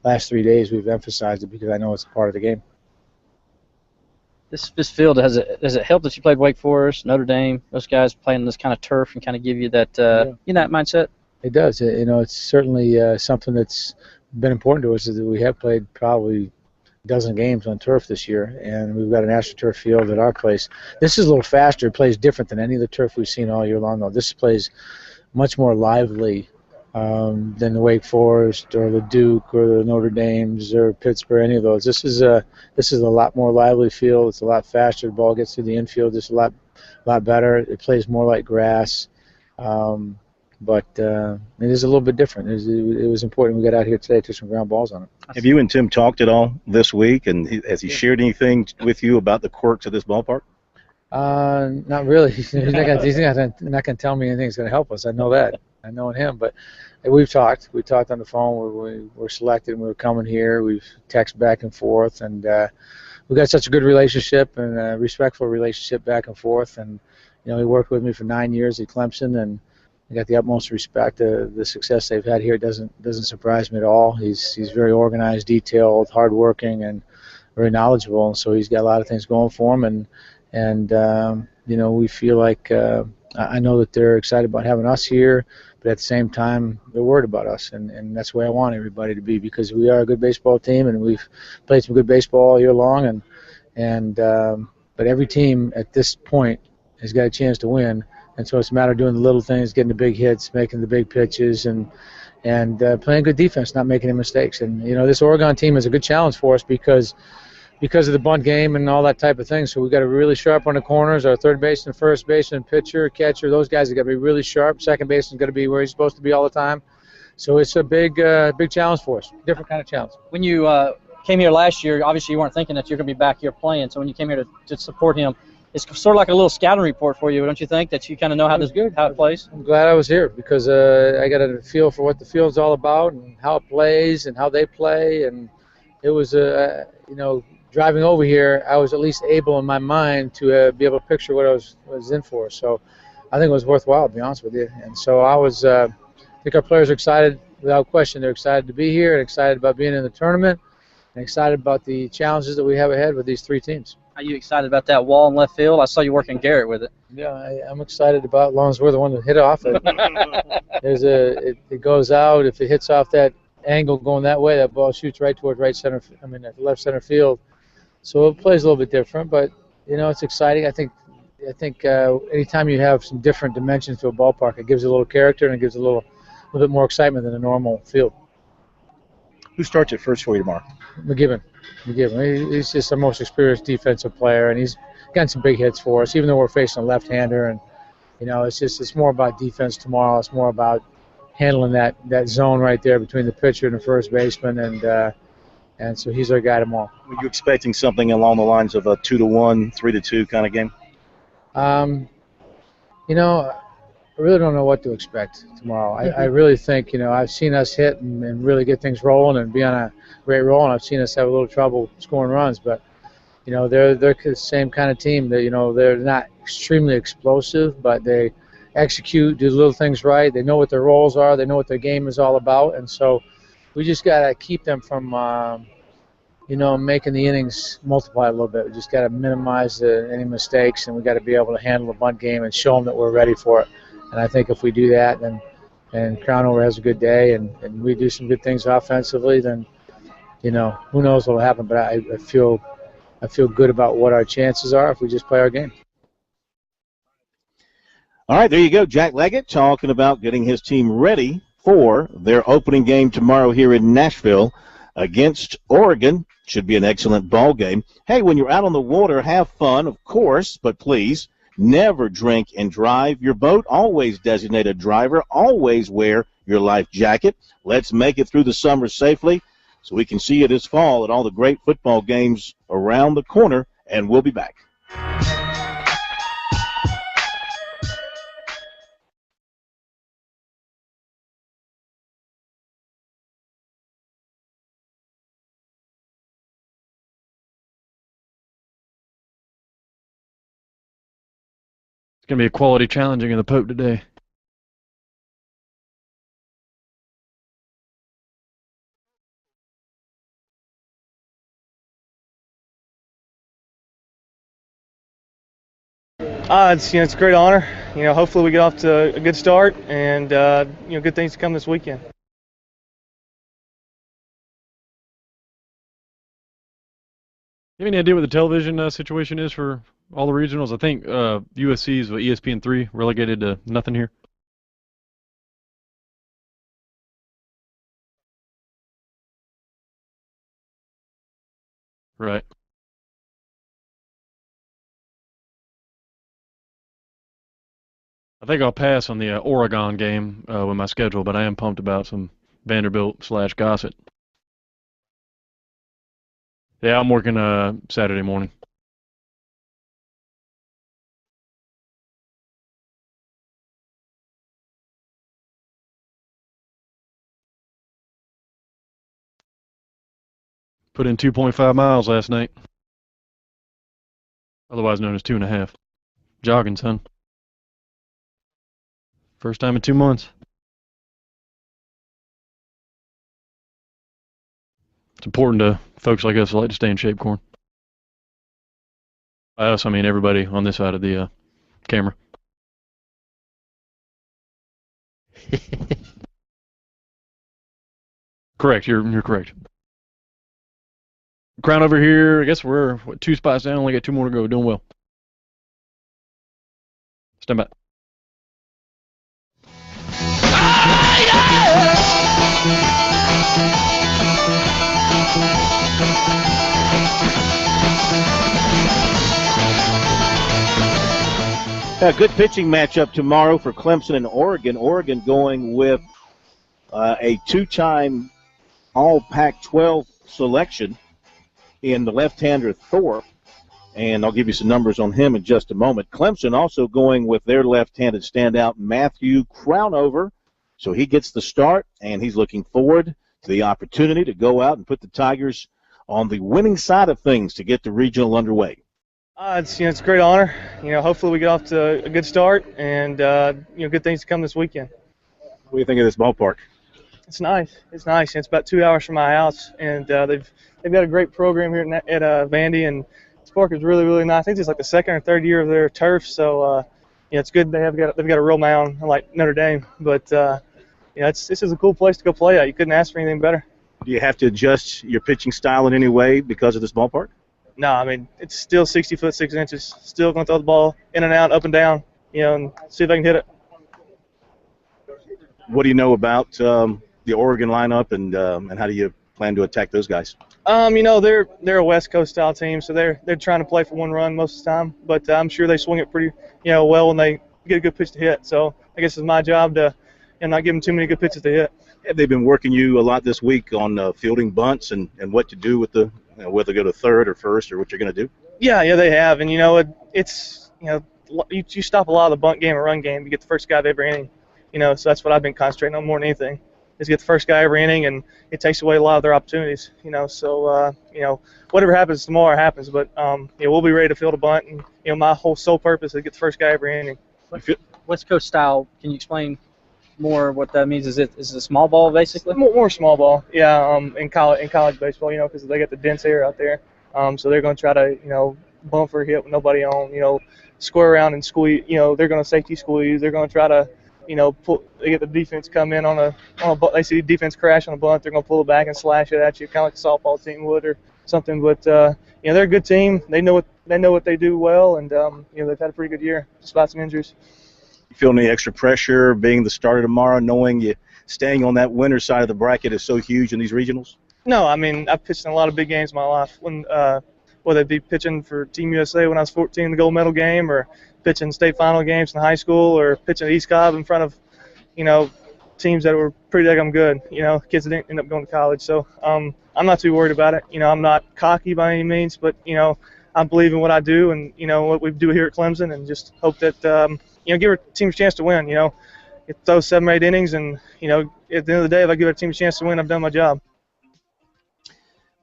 last 3 days. We've emphasized it because I know it's a part of the game. This field, does it help that you played Wake Forest, Notre Dame, those guys playing this kind of turf and kind of give you that that mindset? It does. It's certainly something that's been important to us, is that we have played probably a dozen games on turf this year, and we've got an AstroTurf field at our place. This is a little faster. It plays different than any of the turf we've seen all year long, though. This plays much more lively than the Wake Forest or the Duke or the Notre Dames or Pittsburgh, any of those. This is a lot more lively field. It's a lot faster. The ball gets through the infield just a lot better. It plays more like grass. But it is a little bit different. It was important we got out here today, took some ground balls on it. Have you and Tim talked at all this week, and has he shared anything with you about the quirks of this ballpark? Not really. He's not going to tell me anything that's going to help us. I know that. I know him. But we've talked. We talked on the phone when we were selected and we were coming here. We've texted back and forth, and we've got such a good relationship and a respectful relationship back and forth. And, he worked with me for 9 years at Clemson, and I got the utmost respect. The success they've had here doesn't surprise me at all. He's very organized, detailed, hardworking, and very knowledgeable. And so he's got a lot of things going for him. And we feel like I know that they're excited about having us here, but at the same time they're worried about us, and that's the way I want everybody to be, because we are a good baseball team and we've played some good baseball all year long. But every team at this point has got a chance to win. And so it's a matter of doing the little things, getting the big hits, making the big pitches, and playing good defense, not making any mistakes. And, this Oregon team is a good challenge for us because of the bunt game and all that type of thing. So we've got to be really sharp on the corners. Our third baseman, first baseman, pitcher, catcher, those guys have got to be really sharp. Second baseman's got to be where he's supposed to be all the time. So it's a big challenge for us, different kind of challenge. When you came here last year, obviously you weren't thinking that you're going to be back here playing. So when you came here to support him, it's sort of like a little scouting report for you, don't you think, that you kind of know how it plays? I'm glad I was here because I got a feel for what the field's all about and how it plays and how they play. And it was, driving over here, I was at least able in my mind to be able to picture what I was in for. So I think it was worthwhile, to be honest with you. And so I was think our players are excited without question. They're excited to be here and excited about being in the tournament and excited about the challenges that we have ahead with these three teams. Are you excited about that wall in left field? I saw you working Garrett with it. Yeah, I'm excited about as long as we're the one that hit off it. It goes out. If it hits off that angle going that way, that ball shoots right towards left center field. So it plays a little bit different, but it's exciting. I think anytime you have some different dimensions to a ballpark, it gives it a little character and it gives it a little bit more excitement than a normal field. Who starts at first for you tomorrow? McGibbon. He's just our most experienced defensive player, and he's gotten some big hits for us, even though we're facing a left-hander. And it's more about defense tomorrow. It's more about handling that zone right there between the pitcher and the first baseman, and so he's our guy tomorrow. Were you expecting something along the lines of a 2-1, 3-2 kind of game? I really don't know what to expect tomorrow. I really think, I've seen us hit and really get things rolling and be on a great roll, and I've seen us have a little trouble scoring runs. But, they're the same kind of team. They're not extremely explosive, but they execute, do little things right. They know what their roles are. They know what their game is all about. And so we just got to keep them from, making the innings multiply a little bit. We just got to minimize any mistakes, and we got to be able to handle the bunt game and show them that we're ready for it. And I think if we do that, and Crownover has a good day, and we do some good things offensively, then who knows what will happen. But I feel good about what our chances are if we just play our game. All right, there you go. Jack Leggett talking about getting his team ready for their opening game tomorrow here in Nashville against Oregon. Should be an excellent ball game. Hey, when you're out on the water, have fun, of course, but please never drink and drive your boat. Always designate a driver. Always wear your life jacket. Let's make it through the summer safely so we can see you this fall at all the great football games around the corner, and we'll be back. It's going to be a quality challenging of the Pope today. It's a great honor. Hopefully we get off to a good start and good things to come this weekend. You have any idea what the television situation is for all the regionals? I think USC's ESPN3 relegated to nothing here. Right. I think I'll pass on the Oregon game with my schedule, but I am pumped about some Vanderbilt/Gossett. Yeah, I'm working Saturday morning. Put in 2.5 miles last night. Otherwise known as 2.5. Jogging, son. First time in 2 months. It's important to folks like us who like to stay in shape, Corn. By us, I mean everybody on this side of the camera. Correct, you're correct. Crown over here, I guess we're 2 spots down, only got 2 more to go. Doing well. Stand by. A good pitching matchup tomorrow for Clemson and Oregon. Oregon going with a 2-time All Pac-12 selection in the left-hander Thorpe, and I'll give you some numbers on him in just a moment. Clemson also going with their left-handed standout Matthew Crownover, so he gets the start, and he's looking forward to the opportunity to go out and put the Tigers on the winning side of things to get the regional underway. It's a great honor. Hopefully we get off to a good start and good things to come this weekend. What do you think of this ballpark? It's nice. It's nice. It's about 2 hours from my house, and they've got a great program here at Vandy, and this park is really, really nice. I think it's like the second or third year of their turf, so it's good. They've got a real mound like Notre Dame, but this is a cool place to go play at. You couldn't ask for anything better. Do you have to adjust your pitching style in any way because of this ballpark? No, I mean it's still 60 foot 6 inches. Still going to throw the ball in and out, up and down, and see if I can hit it. What do you know about the Oregon lineup, and how do you plan to attack those guys? They're a West Coast style team, so they're trying to play for one run most of the time. But I'm sure they swing it pretty, well when they get a good pitch to hit. So I guess it's my job to, not give them too many good pitches to hit. Have they been working you a lot this week on fielding bunts and what to do with whether go to third or first or what you're going to do? Yeah, they have, and it's you stop a lot of the bunt game or run game, you get the first guy of every inning. So that's what I've been concentrating on more than anything, is get the first guy every inning, and it takes away a lot of their opportunities. So whatever happens tomorrow happens, but we'll be ready to field a bunt, and my whole sole purpose is to get the first guy every inning. West Coast style, can you explain more what that means? Is it a small ball basically? More small ball, yeah. In college baseball, because they got the dense air out there, so they're going to try to bump for a hit with nobody on, square around and squeeze. They're going to safety squeeze. They're going to try to they get the defense come in on a they see the defense crash on a bunt. They're going to pull it back and slash it at you, kind of like a softball team would or something. But they're a good team. They know what they do well, and they've had a pretty good year despite some injuries. You feel any extra pressure being the starter tomorrow, knowing you staying on that winner's side of the bracket is so huge in these regionals? No, I mean I've pitched in a lot of big games in my life. Whether it be pitching for Team USA when I was 14 in the gold medal game, or pitching state final games in high school, or pitching at East Cobb in front of teams that were pretty daggum good, kids that didn't end up going to college. So I'm not too worried about it. I'm not cocky by any means, but I believe in what I do and what we do here at Clemson, and just hope that give our team a chance to win. Throw 7 or 8 innings, and at the end of the day, if I give our team a chance to win, I've done my job.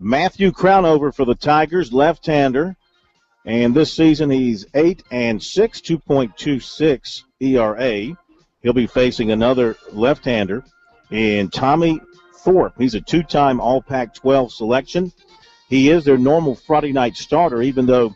Matthew Crownover for the Tigers, left-hander, and this season he's 8-6, 2.26 ERA. He'll be facing another left-hander in Tommy Thorpe. He's a 2-time All Pac-12 selection. He is their normal Friday night starter, even though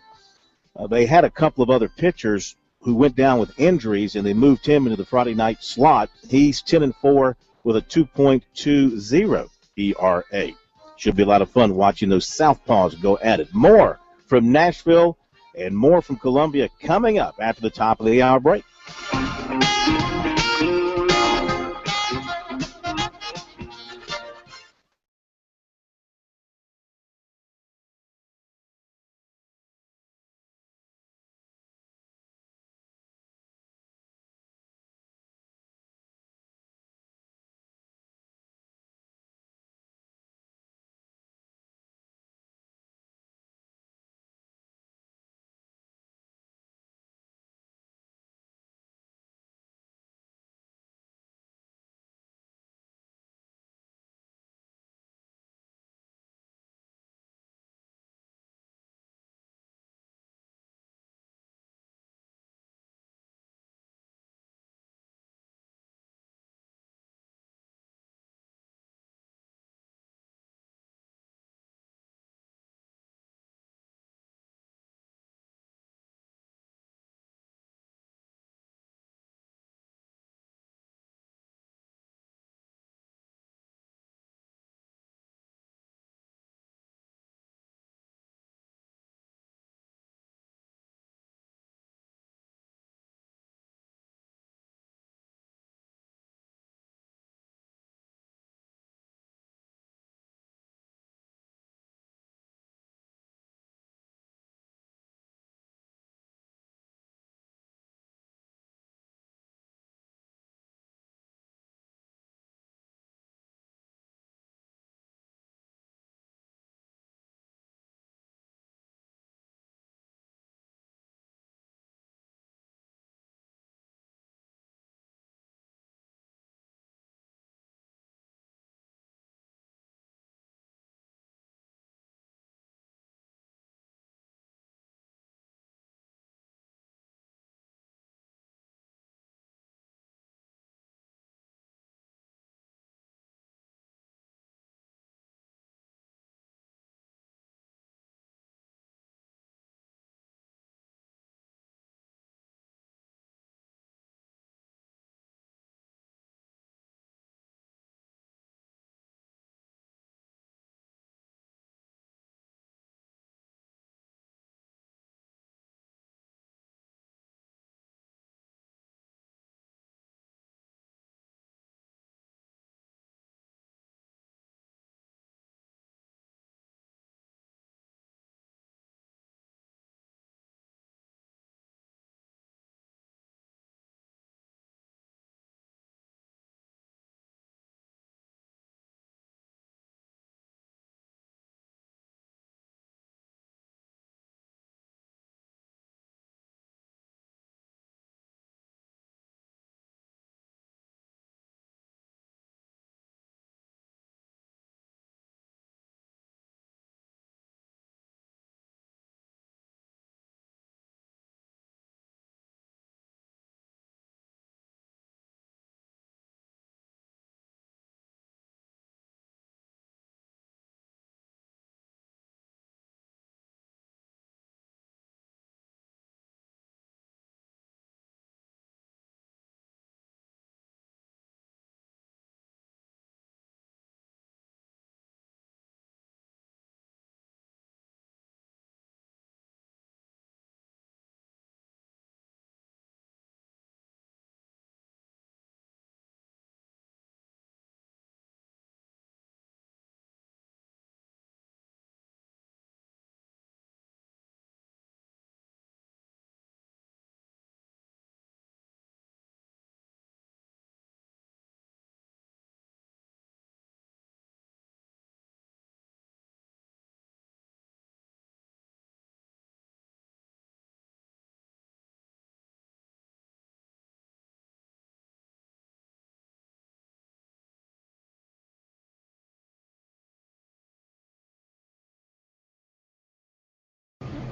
they had a couple of other pitchers who went down with injuries, and they moved him into the Friday night slot. He's 10-4 with a 2.20 ERA. Should be a lot of fun watching those southpaws go at it. More from Nashville and more from Columbia coming up after the top of the hour break.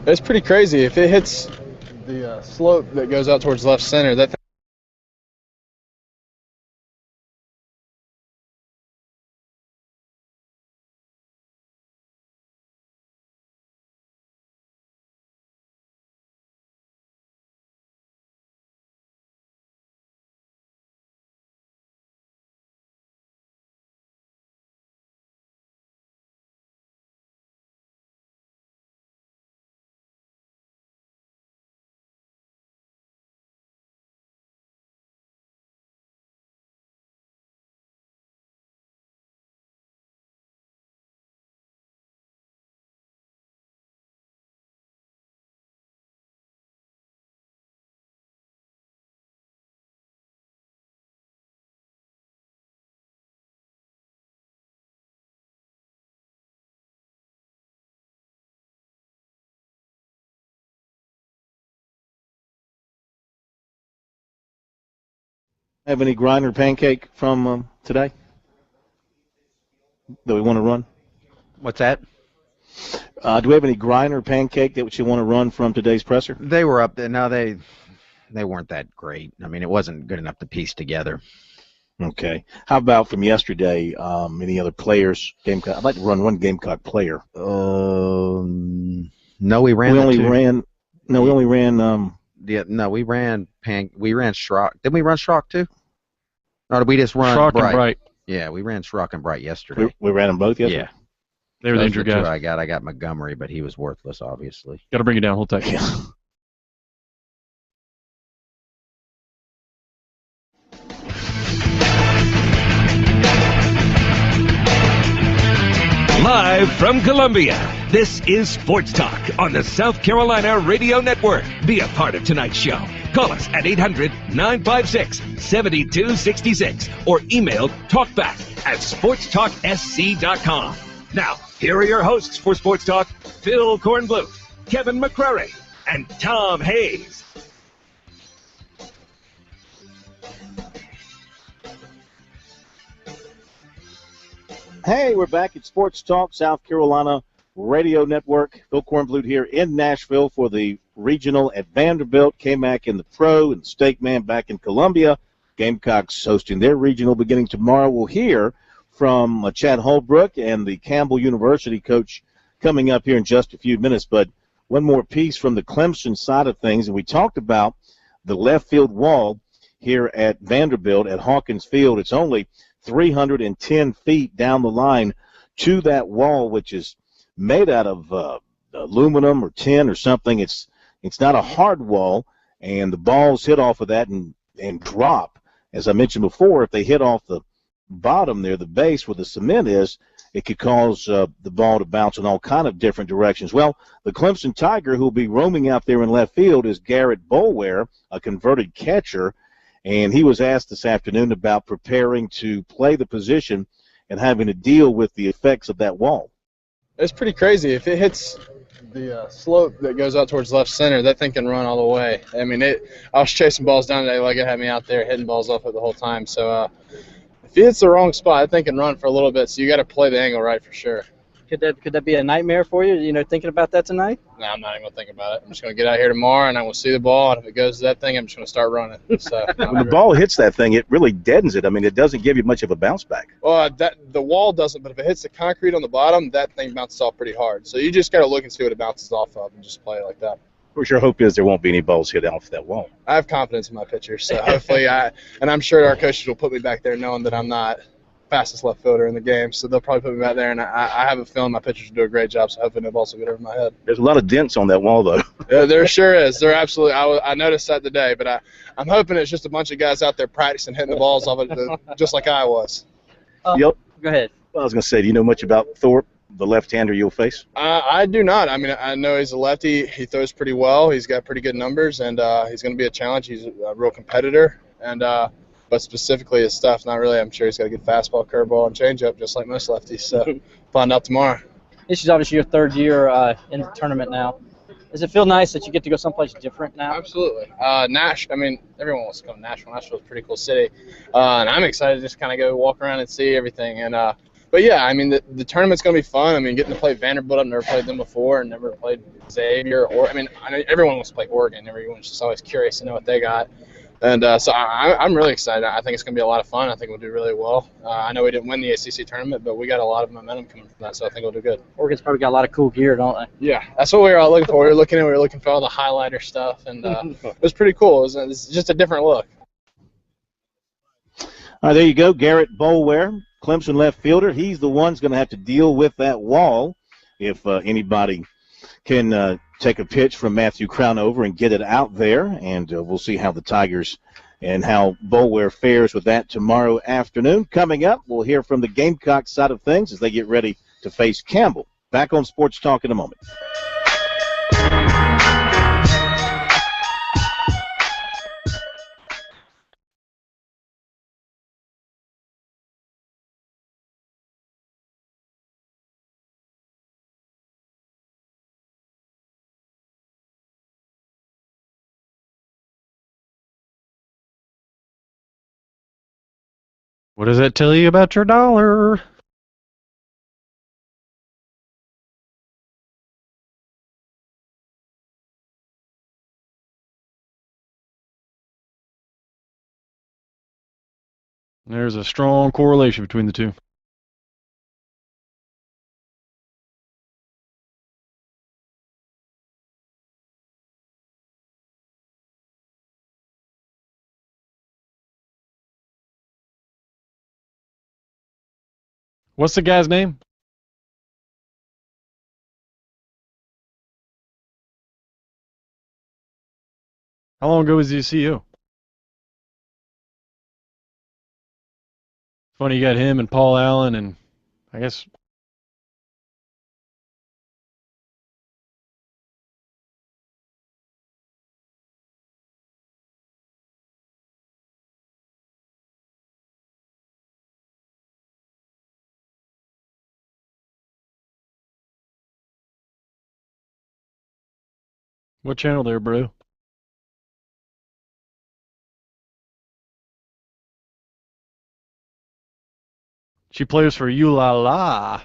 It's pretty crazy. If it hits the slope that goes out towards left center, that Have any grinder pancake from today that we want to run? What's that? Do we have any grinder pancake that you want to run from today's presser? They were up there. No, they weren't that great. I mean, it wasn't good enough to piece together. Okay. How about from yesterday? Any other players? Gamecock. I'd like to run one Gamecock player. No, we ran. We only ran. No, we only ran. Yeah, no, we ran Schrock. Didn't we run Schrock too? Or did we just run Schrock Bright? and Bright. Yeah, we ran Schrock and Bright yesterday. We ran them both yesterday. Yeah. They were the Those injured are the two guys. I got Montgomery, but he was worthless, obviously. Got to bring it down. Hold tight. Yeah. Live from Columbia, this is Sports Talk on the South Carolina Radio Network. Be a part of tonight's show. Call us at 800-956-7266 or email talkback@sportstalksc.com. Now, here are your hosts for Sports Talk, Phil Kornbluth, Kevin McCrary, and Tom Hayes. Hey, we're back at Sports Talk, South Carolina Radio Network. Phil Kornbluth here in Nashville for the regional at Vanderbilt. K-Mac in the Pro and Steak Man back in Columbia. Gamecocks hosting their regional beginning tomorrow. We'll hear from Chad Holbrook and the Campbell University coach coming up here in just a few minutes. But one more piece from the Clemson side of things, and we talked about the left field wall here at Vanderbilt at Hawkins Field. It's only 310 feet down the line to that wall, which is made out of aluminum or tin or something. It's not a hard wall, and the balls hit off of that and drop. As I mentioned before, if they hit off the bottom there, the base where the cement is, it could cause the ball to bounce in all kind of different directions. Well, the Clemson Tiger who will be roaming out there in left field is Garrett Boulware, a converted catcher. And he was asked this afternoon about preparing to play the position and having to deal with the effects of that wall. it's pretty crazy. If it hits the slope that goes out towards left center, that thing can run all the way. I mean, I was chasing balls down today, like it had me out there hitting balls off it the whole time. So if it hits the wrong spot, that thing can run for a little bit. So you got to play the angle right for sure. Could that be a nightmare for you? Thinking about that tonight? No, I'm not even going to think about it. I'm just going to get out here tomorrow, and I'm going to see the ball, and if it goes to that thing, I'm just going to start running. So, when the ball hits that thing, it really deadens it. I mean, it doesn't give you much of a bounce back. Well, the wall doesn't, but if it hits the concrete on the bottom, that thing bounces off pretty hard. So you just got to look and see what it bounces off of and just play it like that. Of course, your hope is there won't be any balls hit off that wall. I have confidence in my pitchers, so hopefully and I'm sure our coaches will put me back there knowing that I'm not fastest left fielder in the game, so they'll probably put me back there, and I have a feeling my pitchers will do a great job, so hopefully no balls will get over my head. There's a lot of dents on that wall, though. Yeah, there sure is. They're absolutely. I noticed that today, but I'm hoping it's just a bunch of guys out there practicing hitting the balls off it, just like I was. Yep. Go ahead. Well, I was going to say, do you know much about Thorpe, the left-hander you'll face? I do not. I mean, I know he's a lefty. He throws pretty well. He's got pretty good numbers, and he's going to be a challenge. He's a real competitor, and but specifically his stuff, not really. I'm sure he's got a good fastball, curveball, and changeup, just like most lefties. So find out tomorrow. This is obviously your third year in the tournament now. Does it feel nice that you get to go someplace different now? Absolutely. I mean, everyone wants to come to Nashville. Nashville's a pretty cool city, and I'm excited to just kind of go walk around and see everything. And but yeah, I mean, the tournament's going to be fun. I mean, getting to play Vanderbilt, I've never played them before, and never played Xavier. I mean, I know everyone wants to play Oregon. Everyone's just always curious to know what they got. And so I'm really excited. I think it's going to be a lot of fun. I think we'll do really well. I know we didn't win the ACC tournament, but we got a lot of momentum coming from that, so I think we'll do good. Oregon's probably got a lot of cool gear, don't they? Yeah, that's what we were all looking for. We were looking for all the highlighter stuff, and it was pretty cool. It was just a different look. All right, there you go. Garrett Boulware, Clemson left fielder. He's the one who's going to have to deal with that wall if anybody can take a pitch from Matthew Crownover and get it out there. And we'll see how the Tigers and how Boulware fares with that tomorrow afternoon. Coming up, we'll hear from the Gamecock side of things as they get ready to face Campbell. Back on Sports Talk in a moment. What does that tell you about your dollar? There's a strong correlation between the two. What's the guy's name? How long ago was he a CEO? Funny, you got him and Paul Allen and I guess what channel there, bro? She plays for You La La.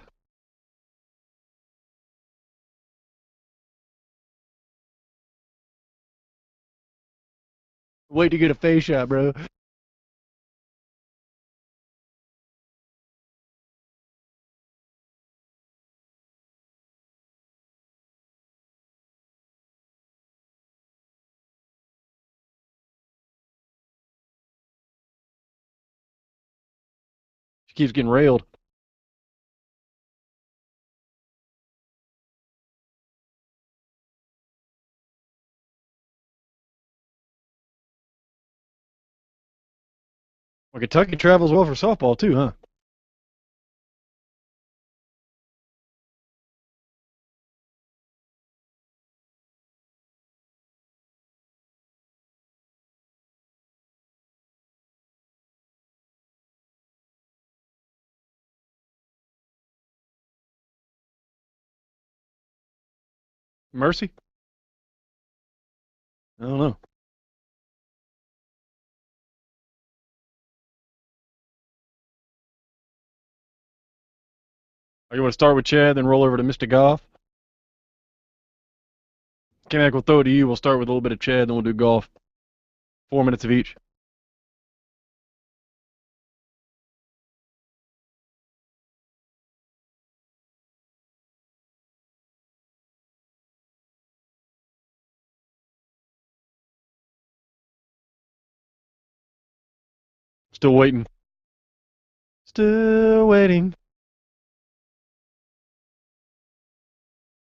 Wait to get a face shot, bro. She keeps getting railed. Well, Kentucky travels well for softball too, huh? Mercy? I don't know. You want to start with Chad, then roll over to Mr. Goff? Kamak will throw it to you. We'll start with a little bit of Chad, then we'll do golf. 4 minutes of each. Still waiting. Still waiting.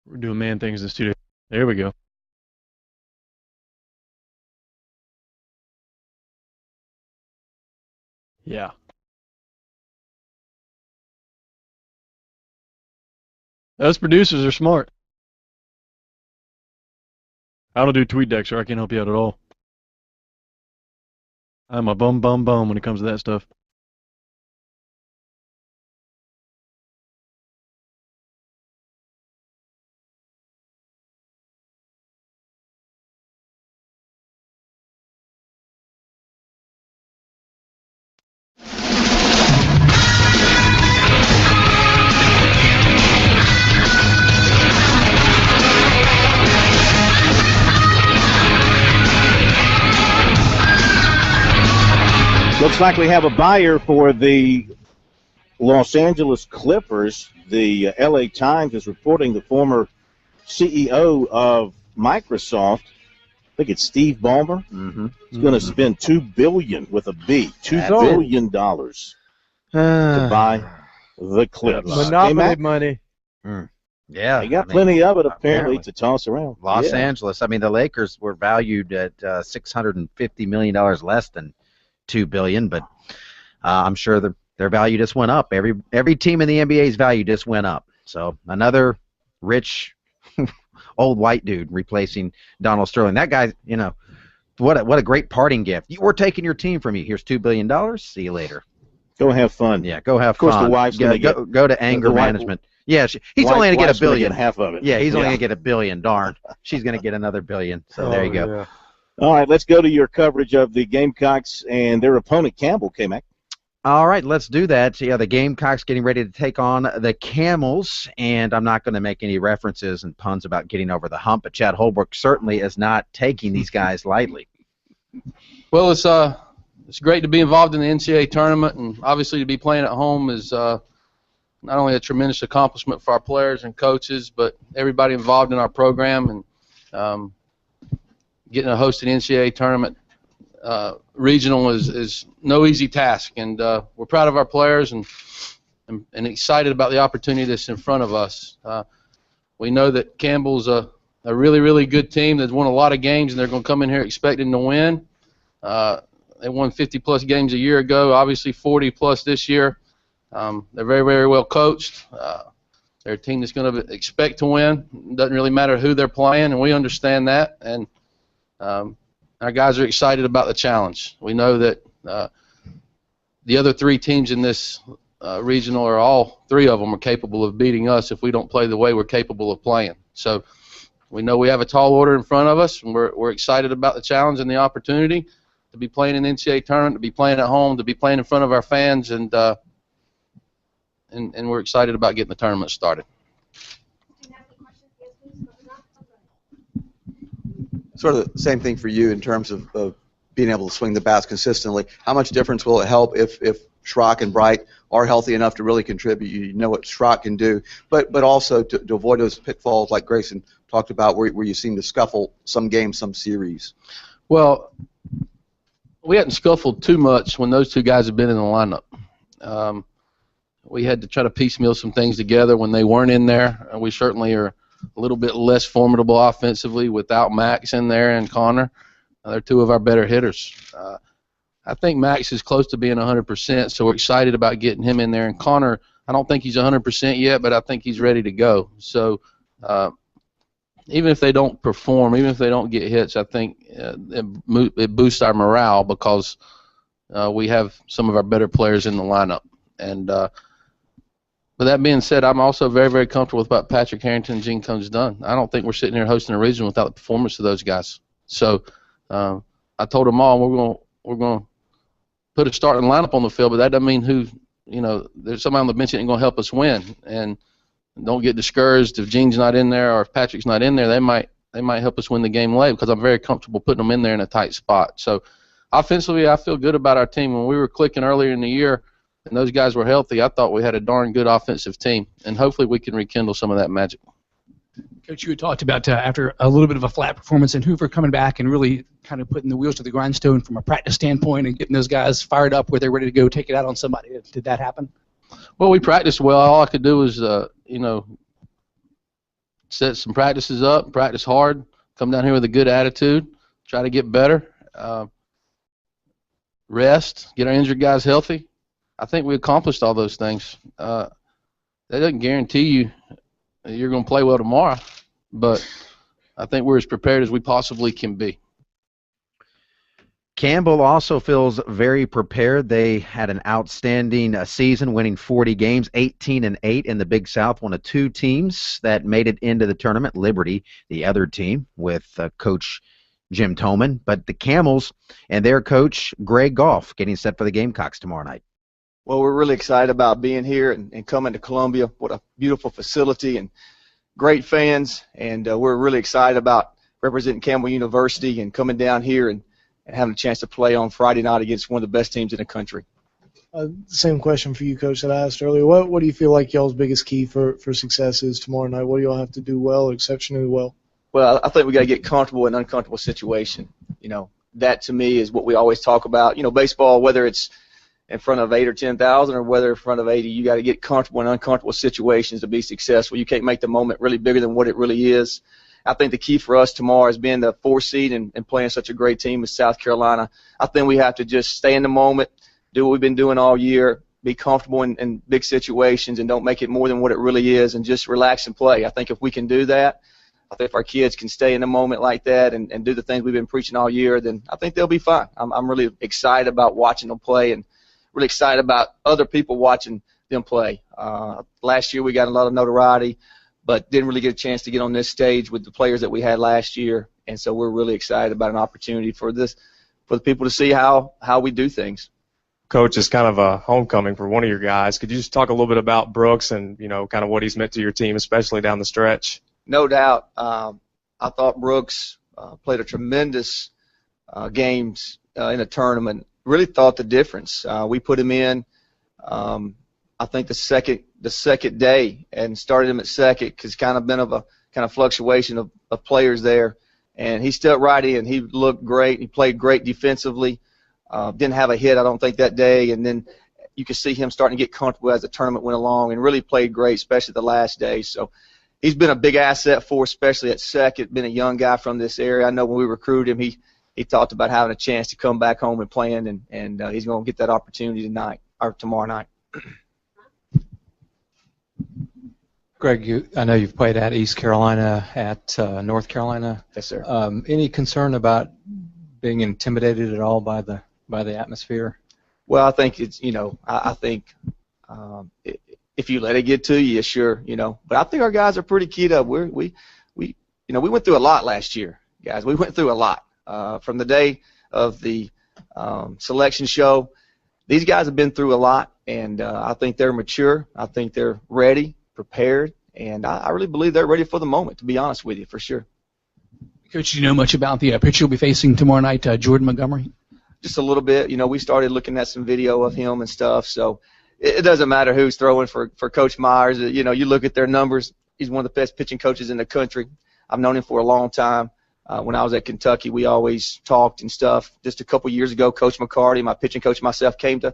We're doing man things in the studio. There we go. Yeah. Those producers are smart. I don't do tweet decks, or I can't help you out at all. I'm a bum when it comes to that stuff. Looks like we have a buyer for the Los Angeles Clippers. The LA Times is reporting the former CEO of Microsoft, I think it's Steve Ballmer, is going to spend $2 billion with a B, $2 billion to buy the Clips. Monopoly money. Yeah, they got plenty of it apparently to toss around. Los Angeles. I mean, the Lakers were valued at $650 million less than $2 billion, but I'm sure their value just went up. Every team in the NBA's value just went up. So another rich old white dude replacing Donald Sterling. That guy, you know, what a great parting gift. We're taking your team from you. Here's $2 billion. See you later. Go have fun. Yeah, go have fun. Of course, the wife's going to go to anger management. Yeah, he's only going to get $1 billion. Half of it. Yeah, he's only going to get $1 billion. Darn. She's going to get another $1 billion. So there you go. Yeah. All right, let's go to your coverage of the Gamecocks and their opponent, Campbell, K-Mac. All right, let's do that. Yeah, the Gamecocks getting ready to take on the Camels, and I'm not going to make any references and puns about getting over the hump, but Chad Holbrook certainly is not taking these guys lightly. Well, it's great to be involved in the NCAA tournament, and obviously to be playing at home is not only a tremendous accomplishment for our players and coaches, but everybody involved in our program, and getting to host an NCAA tournament regional is no easy task, and we're proud of our players and excited about the opportunity that's in front of us. We know that Campbell's a really, really good team that's won a lot of games, and they're going to come in here expecting to win. They won 50-plus games a year ago, obviously 40-plus this year. They're very, very well coached. They're a team that's going to expect to win. It doesn't really matter who they're playing, and we understand that. And our guys are excited about the challenge. We know that the other three teams in this regional, or all three of them, are capable of beating us if we don't play the way we're capable of playing. So we know we have a tall order in front of us, and we're excited about the challenge and the opportunity to be playing in the NCAA tournament, to be playing at home, to be playing in front of our fans, and we're excited about getting the tournament started. Sort of the same thing for you in terms of being able to swing the bats consistently. How much difference will it help if Schrock and Bright are healthy enough to really contribute? You know what Schrock can do, but also to avoid those pitfalls like Grayson talked about where you seem to scuffle some games, some series. Well, we hadn't scuffled too much when those two guys have been in the lineup. We had to try to piecemeal some things together when they weren't in there. We certainly are a little bit less formidable offensively without Max in there and Connor. They're two of our better hitters. I think Max is close to being 100%, so we're excited about getting him in there. And Connor, I don't think he's 100% yet, but I think he's ready to go. So even if they don't perform, even if they don't get hits, I think it boosts our morale because we have some of our better players in the lineup. And with that being said, I'm also very, very comfortable with what Patrick Harrington and Gene Combs done. I don't think we're sitting here hosting a regional without the performance of those guys. So I told them all we're going to put a starting lineup on the field, but that doesn't mean there's somebody on the bench that ain't going to help us win. And don't get discouraged if Gene's not in there or if Patrick's not in there. They might help us win the game late because I'm very comfortable putting them in there in a tight spot. So offensively, I feel good about our team. When we were clicking earlier in the year, and those guys were healthy, I thought we had a darn good offensive team, and hopefully we can rekindle some of that magic. Coach, you had talked about after a little bit of a flat performance in Hoover coming back and really kind of putting the wheels to the grindstone from a practice standpoint and getting those guys fired up where they're ready to go take it out on somebody. Did that happen? Well, we practiced well. All I could do was, set some practices up, practice hard, come down here with a good attitude, try to get better, rest, get our injured guys healthy. I think we accomplished all those things. That doesn't guarantee you you're going to play well tomorrow, but I think we're as prepared as we possibly can be. Campbell also feels very prepared. They had an outstanding season, winning 40 games, 18-8 in the Big South. One of two teams that made it into the tournament. Liberty, the other team, with Coach Jim Toman. But the Camels and their coach, Greg Goff, getting set for the Gamecocks tomorrow night. Well, we're really excited about being here and coming to Columbia. What a beautiful facility and great fans. And we're really excited about representing Campbell University and coming down here and and having a chance to play on Friday night against one of the best teams in the country. Same question for you, Coach, that I asked earlier. What do you feel like y'all's biggest key for success is tomorrow night? What do y'all have to do well, exceptionally well? Well, I think we got to get comfortable in an uncomfortable situation. That to me is what we always talk about. Baseball, whether it's in front of 8 or 10,000 or whether in front of 80, you got to get comfortable in uncomfortable situations to be successful. You can't make the moment really bigger than what it really is. I think the key for us tomorrow is being the 4 seed and playing such a great team as South Carolina. I think we have to just stay in the moment, do what we've been doing all year, be comfortable in big situations, and don't make it more than what it really is, and just relax and play. I think if we can do that, I think if our kids can stay in the moment like that and do the things we've been preaching all year, then I think they'll be fine. I'm really excited about watching them play and really excited about other people watching them play. Last year we got a lot of notoriety, but didn't really get a chance to get on this stage with the players that we had last year, and so we're really excited about an opportunity for the people to see how we do things. Coach, is kind of a homecoming for one of your guys. Could you just talk a little bit about Brooks and, kind of what he's meant to your team, especially down the stretch? No doubt. I thought Brooks played a tremendous games in a tournament. Really thought the difference. We put him in, I think, the second day and started him at second because kind of been of a kind of fluctuation of players there. And he stepped right in. He looked great. He played great defensively. Didn't have a hit, I don't think, that day. And then you could see him starting to get comfortable as the tournament went along and really played great, especially the last day. So he's been a big asset for us, especially at second. Been a young guy from this area. I know when we recruited him, he talked about having a chance to come back home and playing, and he's going to get that opportunity tonight or tomorrow night. Greg, I know you've played at East Carolina, at North Carolina. Yes, sir. Any concern about being intimidated at all by the atmosphere? Well, I think it's I think if you let it get to you, sure, But I think our guys are pretty keyed up. We went through a lot last year, guys. We went through a lot from the day of the selection show. These guys have been through a lot, and I think they're mature. I think they're ready, prepared, and I really believe they're ready for the moment, to be honest with you, for sure. Coach, do you know much about the pitcher you'll be facing tomorrow night, Jordan Montgomery? Just a little bit. We started looking at some video of him and stuff, so it doesn't matter who's throwing for Coach Myers. You look at their numbers. He's one of the best pitching coaches in the country. I've known him for a long time. When I was at Kentucky, we always talked and stuff. Just a couple years ago, Coach McCarty, my pitching coach, myself, came to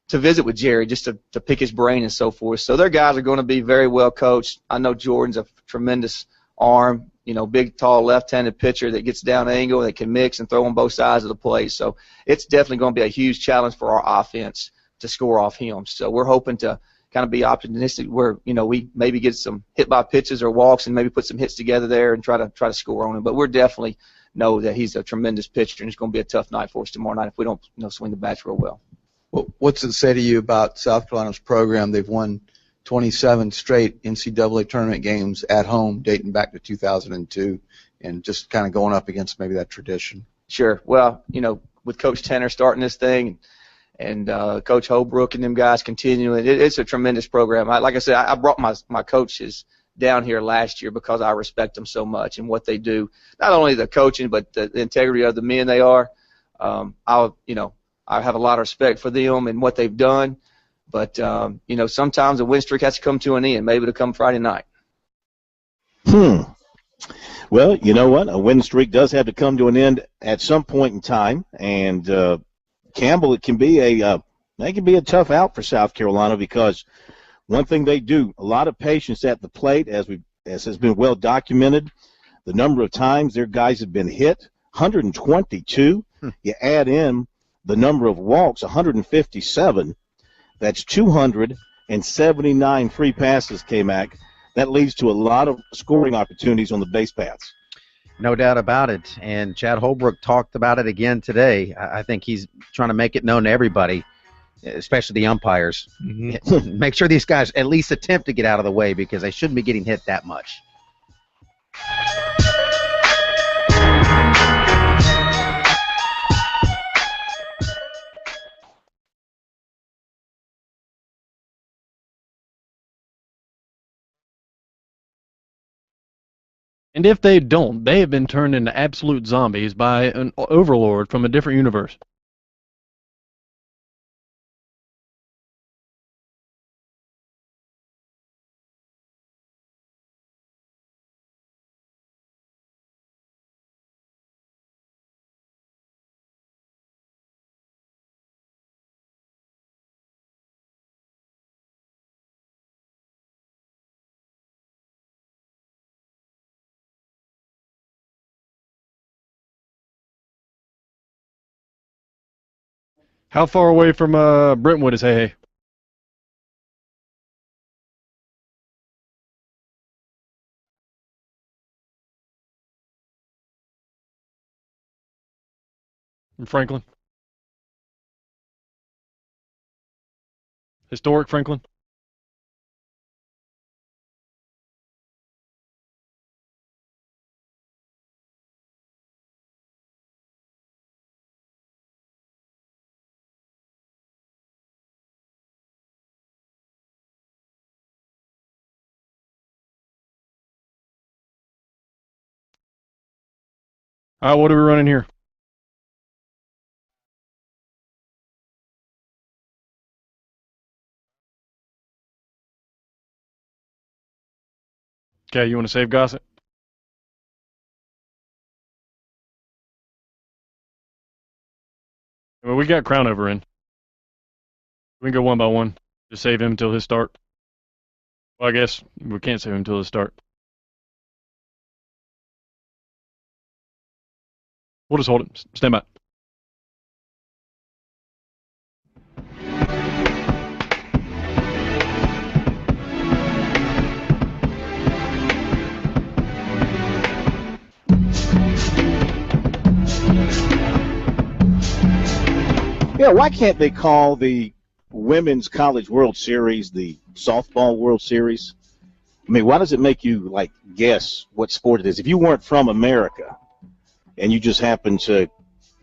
visit with Jerry just to pick his brain and so forth. So their guys are going to be very well coached. I know Jordan's a tremendous arm, big, tall, left-handed pitcher that gets down angle, that can mix and throw on both sides of the plate. So it's definitely going to be a huge challenge for our offense to score off him. So we're hoping to kind of be optimistic where, we maybe get some hit by pitches or walks and maybe put some hits together there and try to score on him. But we're definitely know that he's a tremendous pitcher, and it's going to be a tough night for us tomorrow night if we don't swing the bats real well. What's it say to you about South Carolina's program? They've won 27 straight NCAA tournament games at home dating back to 2002, and just kind of going up against maybe that tradition. Sure. Well, with Coach Tanner starting this thing and Coach Holbrook and them guys continuing, it's a tremendous program. Like I said, I brought my coaches down here last year because I respect them so much and what they do. Not only the coaching, but the integrity of the men they are. I have a lot of respect for them and what they've done. But, sometimes a win streak has to come to an end. Maybe it'll come Friday night. Well, you know what? A win streak does have to come to an end at some point in time. And Campbell, it can be a tough out for South Carolina because one thing they do, a lot of patience at the plate, as has been well documented. The number of times their guys have been hit, 122. You add in the number of walks, 157. That's 279 free passes, K-Mac. That leads to a lot of scoring opportunities on the base paths. No doubt about it. And Chad Holbrook talked about it again today. I think he's trying to make it known to everybody, especially the umpires. Mm-hmm. Make sure these guys at least attempt to get out of the way because they shouldn't be getting hit that much. And if they don't, they have been turned into absolute zombies by an overlord from a different universe. How far away from Brentwood is Hey Hey? From Franklin? Historic Franklin? All right, what are we running here? Okay, you want to save Gossett? Well, we got Crownover in. We can go one by one. Just save him until his start. Well, I guess we can't save him until his start. We'll just hold it. Stand by. Yeah, why can't they call the Women's College World Series the Softball World Series? I mean, why does it make you, like, guess what sport it is? If you weren't from America and you just happened to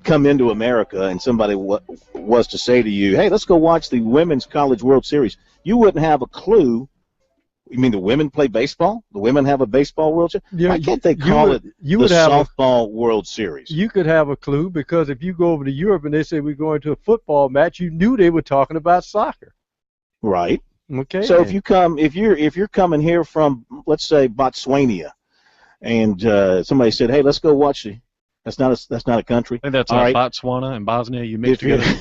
come into America and somebody was to say to you, hey, let's go watch the Women's College World Series, you wouldn't have a clue. You mean the women play baseball? The women have a baseball World Series? Yeah, why can't they call it the Softball World Series? You could have a clue because if you go over to Europe and they say we're going to a football match, you knew they were talking about soccer. Right. Okay. So if you're coming here from, let's say, Botswana, and somebody said, hey, let's go watch that's not a country. I think that's All right. Botswana and Bosnia. You mixed If together.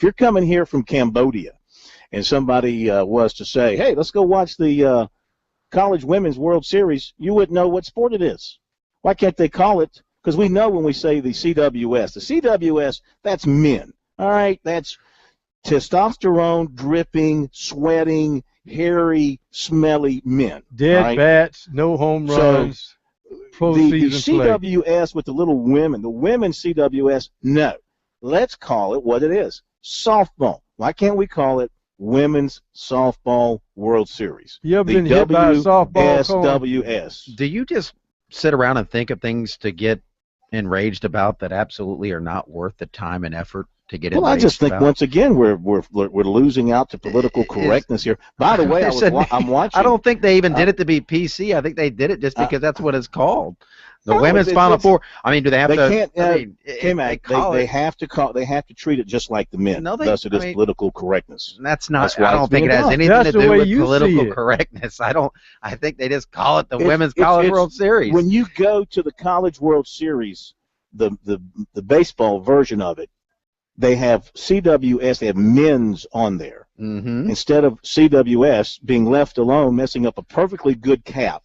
you're coming here from Cambodia, and somebody was to say, hey, let's go watch the College Women's World Series, you wouldn't know what sport it is. Why can't they call it? Because we know when we say the CWS. The CWS, that's men. All right? That's testosterone dripping, sweating, hairy, smelly men. Dead right? bats, no home runs, the postseason play. CWS with the little women, the women's CWS, no. Let's call it what it is, softball. Why can't we call it Women's Softball World Series? You ever been hit by a softball, SWS. Do you just sit around and think of things to get enraged about that absolutely are not worth the time and effort to get enraged Well, I just think about? once again we're losing out to political correctness here. By the way, I'm watching. I don't think they even did it to be PC. I think they did it just because that's what it's called. The No, women's Final it's- Four. I mean, do they have They to? can't. I mean, They have to call. They have to treat it just like the men. No, Thus, it I is mean, political correctness. That's not. That's why I don't it's think it being has done. anything That's to the do way with you see political it. correctness. I don't. I think they just call it the Women's It's- College it's- World Series. When you go to the College World Series, the baseball version of it, they have CWS. They have men's on there instead of CWS being left alone, messing up a perfectly good cap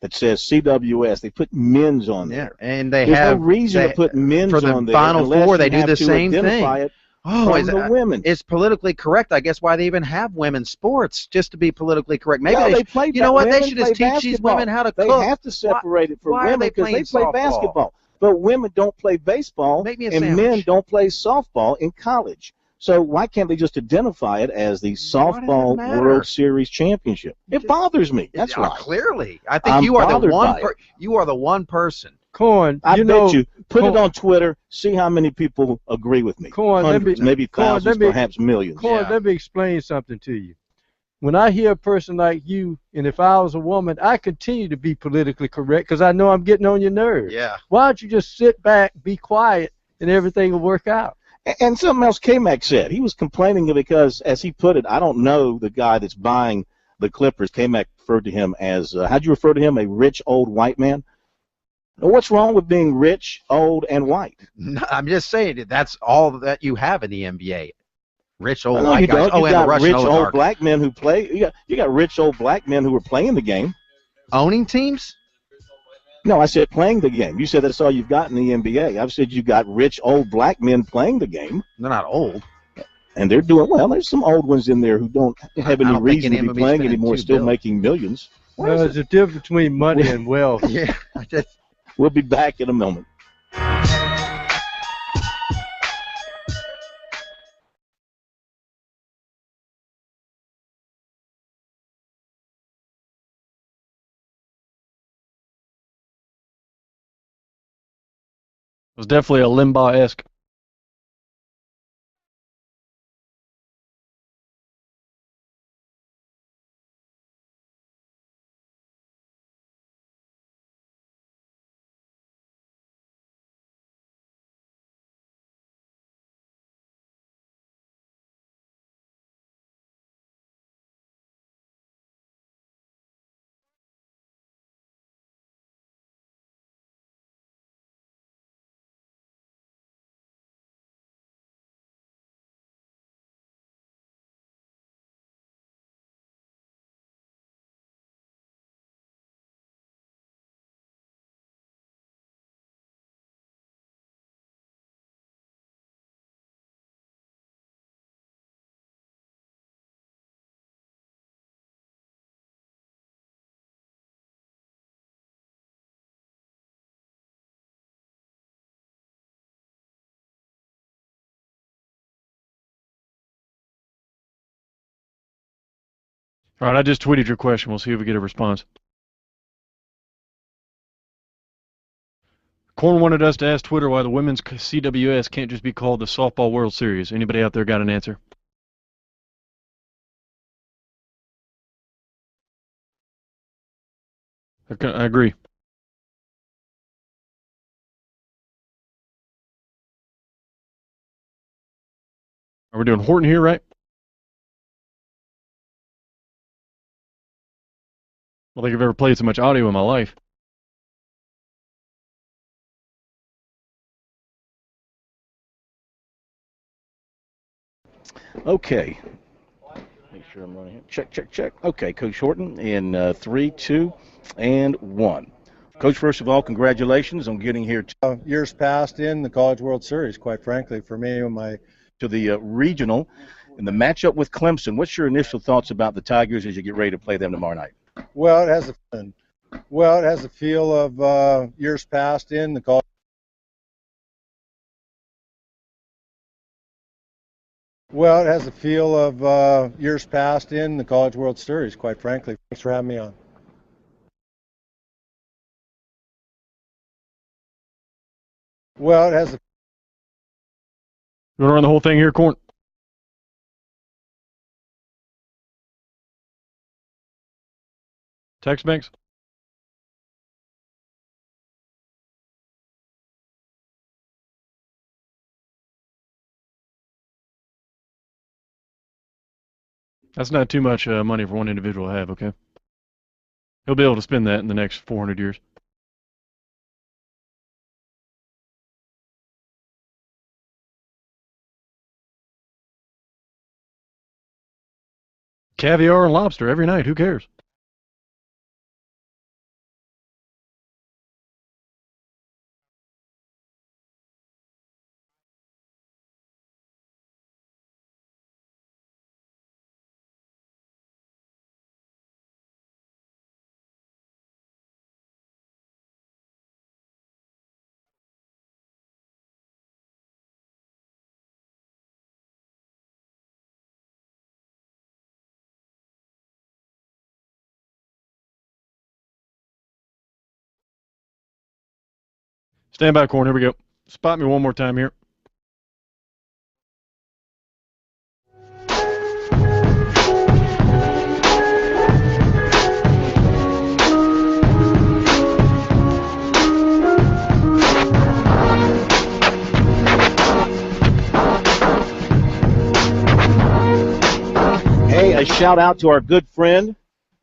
that says CWS. They put men's on there. And they There's have no reason to put men's for the on there Final unless Four. you They do have the to same identify thing. it Oh, from the women. It's politically correct. I guess why they even have women's sports, just to be politically correct. Maybe No, they, play. you know what? They women should just play teach these basketball. women how to They cook. have to separate it for why are women they because they play playing softball? basketball. But women don't play baseball, Make me a and sandwich. men don't play softball in college. So why can't they just identify it as the Softball matter? World Series Championship? It bothers me. That's Yeah, why. Clearly, I think I'm you are the bothered one. by it. You are the one person. Corn, I you bet know, you. Put it Corn- on Twitter. See how many people agree with me. Corn, let me- Hundreds, maybe Corn, thousands, let me- perhaps millions. Corn, let me explain something to you. when I hear a person like you, and if I was a woman, I continue to be politically correct because I know I'm getting on your nerves. Yeah. Why don't you just sit back, be quiet, and everything will work out? And something else K-Mac said. He was complaining because, as he put it, I don't know the guy that's buying the Clippers. K-Mac referred to him as, how'd you refer to him, a rich old white man? What's wrong with being rich, old, and white? No, I'm just saying that's all that you have in the NBA. Rich old No, white you guys. don't. You And got the Russian rich oligarch. old black men who play. You got rich old black men who are playing the game. Owning teams? No, I said playing the game. You said that's all you've got in the NBA. I've said you got rich old black men playing the game. They're not old. And they're doing well. There's some old ones in there who don't have any reason to be playing anymore, still making millions. Well, there's a difference between money and wealth. Yeah. We'll be back in a moment. It was definitely a Limbaugh-esque. All right, I just tweeted your question. We'll see if we get a response. Corn wanted us to ask Twitter why the women's CWS can't just be called the Softball World Series. Anybody out there got an answer? Okay, I agree. Are we doing Horton here, right? I don't think I've ever played so much audio in my life. Okay. Make sure I'm running. Check, check, check. Okay, Coach Horton in 3, 2, and 1. Coach, first of all, congratulations on getting here years past in the College World Series, quite frankly, for me and my to the regional and the matchup with Clemson. What's your initial thoughts about the Tigers as you get ready to play them tomorrow night? Well, it has a feel of years past in the college. Well, it has a feel of years past in the College World Series, quite frankly. Thanks for having me on. Well, it has a You want to run the whole thing here, Corn? Text Banks? That's not too much money for one individual to have, okay? He'll be able to spend that in the next 400 years. Caviar and lobster every night. Who cares? Stand by, Corn. Here we go. Spot me one more time here. right, shout out to our good friend,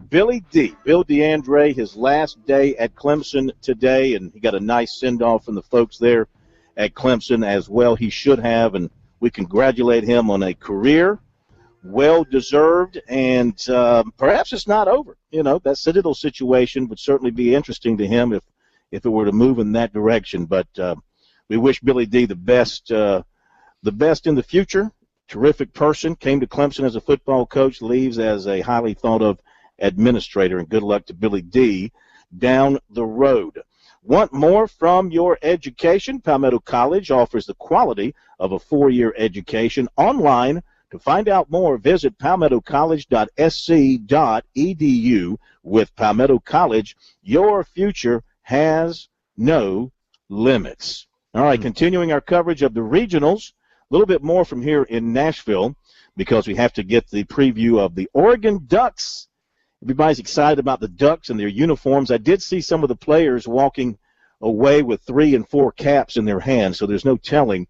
Billy D. Bill DeAndre, his last day at Clemson today, and he got a nice send-off from the folks there at Clemson as well. He should have, and we congratulate him on a career well-deserved, and perhaps it's not over. You know, that Citadel situation would certainly be interesting to him if it were to move in that direction. But we wish Billy D the best in the future. Terrific person, came to Clemson as a football coach, leaves as a highly thought-of administrator, and good luck to Billy D down the road. Want more from your education? Palmetto College offers the quality of a 4-year education online. To find out more, visit palmettocollege.sc.edu. With Palmetto College, your future has no limits. All right, continuing our coverage of the regionals, a little bit more from here in Nashville because we have to get the preview of the Oregon Ducks. Everybody's excited about the Ducks and their uniforms. I did see some of the players walking away with 3 and 4 caps in their hands, so there's no telling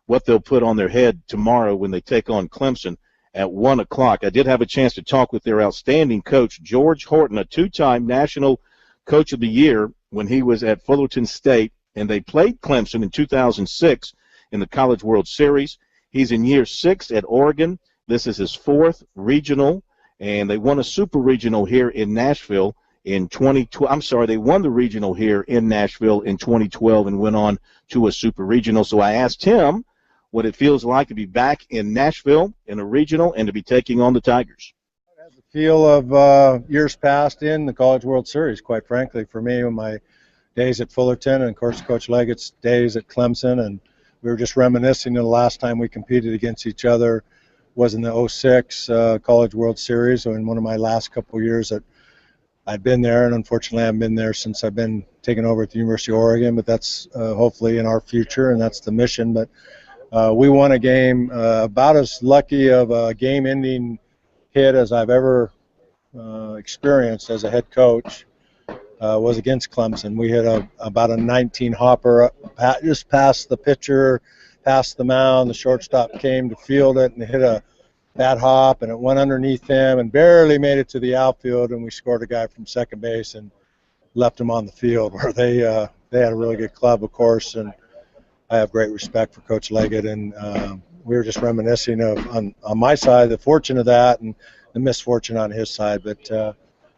what they'll put on their head tomorrow when they take on Clemson at 1 o'clock. I did have a chance to talk with their outstanding coach, George Horton, a 2-time National Coach of the Year when he was at Fullerton State, and they played Clemson in 2006 in the College World Series. He's in year 6 at Oregon. This is his 4th regional, and they won a super regional here in Nashville in 2012. I'm sorry, they won the regional here in Nashville in 2012 and went on to a super regional. So I asked him what it feels like to be back in Nashville in a regional and to be taking on the Tigers. Feel of years past in the College World Series, quite frankly, for me, in my days at Fullerton and, of course, Coach Leggett's days at Clemson. And we were just reminiscing the last time we competed against each other was in the 06 College World Series, in one of my last couple of years that I've been there. And unfortunately, I haven't been there since I've been taken over at the University of Oregon, but that's hopefully in our future, and that's the mission. But we won a game, about as lucky of a game-ending hit as I've ever experienced as a head coach was against Clemson. We hit about a 19-hopper just past the pitcher, past the mound. The shortstop came to field it and hit a bad hop, and it went underneath him and barely made it to the outfield, and we scored a guy from second base and left him on the field, where they had a really good club, of course, and I have great respect for Coach Leggett, and we were just reminiscing of, on my side, the fortune of that and the misfortune on his side. But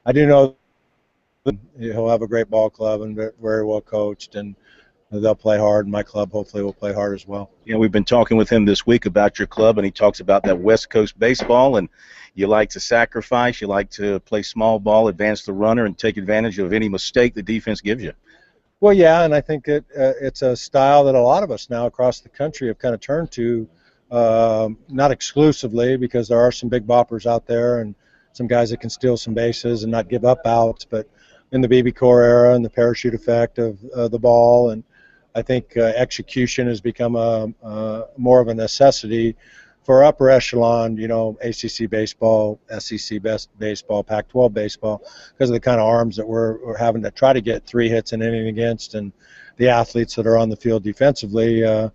I do know he'll have a great ball club and very well coached, and they'll play hard, and my club hopefully will play hard as well. You know, we've been talking with him this week about your club, and he talks about that West Coast baseball, and you like to sacrifice, you like to play small ball, advance the runner, and take advantage of any mistake the defense gives you. Well, yeah, and I think it's a style that a lot of us now across the country have kind of turned to, not exclusively, because there are some big boppers out there and some guys that can steal some bases and not give up outs, but in the BB core era and the parachute effect of the ball, and I think execution has become more of a necessity for upper echelon, ACC baseball, SEC baseball, Pac-12 baseball, because of the kind of arms that we're having to try to get 3 hits an inning against, and the athletes that are on the field defensively. The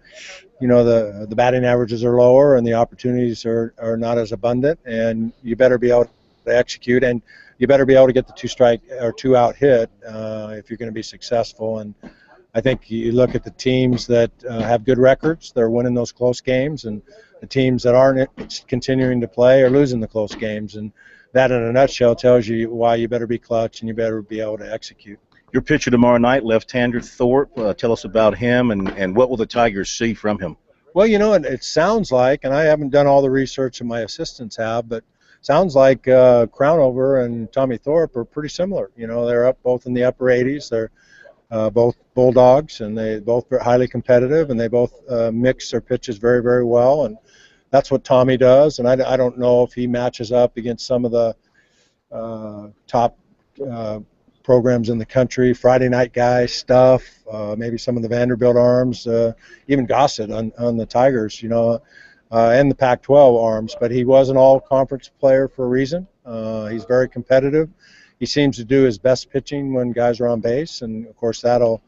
batting averages are lower and the opportunities are not as abundant, and you better be able to execute, and you better be able to get the 2-strike or 2-out hit if you're going to be successful. And I think you look at the teams that have good records, they're winning those close games, and the teams that aren't continuing to play are losing the close games. And that, in a nutshell, tells you why you better be clutch and you better be able to execute. Your pitcher tomorrow night, left-hander Thorpe. Tell us about him, and what will the Tigers see from him? Well, it sounds like, and I haven't done all the research that my assistants have, but sounds like Crownover and Tommy Thorpe are pretty similar. They're up both in the upper 80s. They're both Bulldogs, and they both are highly competitive, and they both mix their pitches very, very well, and that's what Tommy does. And I don't know if he matches up against some of the top programs in the country, Friday night guy stuff, maybe some of the Vanderbilt arms, even Gossett on the Tigers, and the Pac-12 arms. But he was an all-conference player for a reason. He's very competitive. He seems to do his best pitching when guys are on base, and of course that'll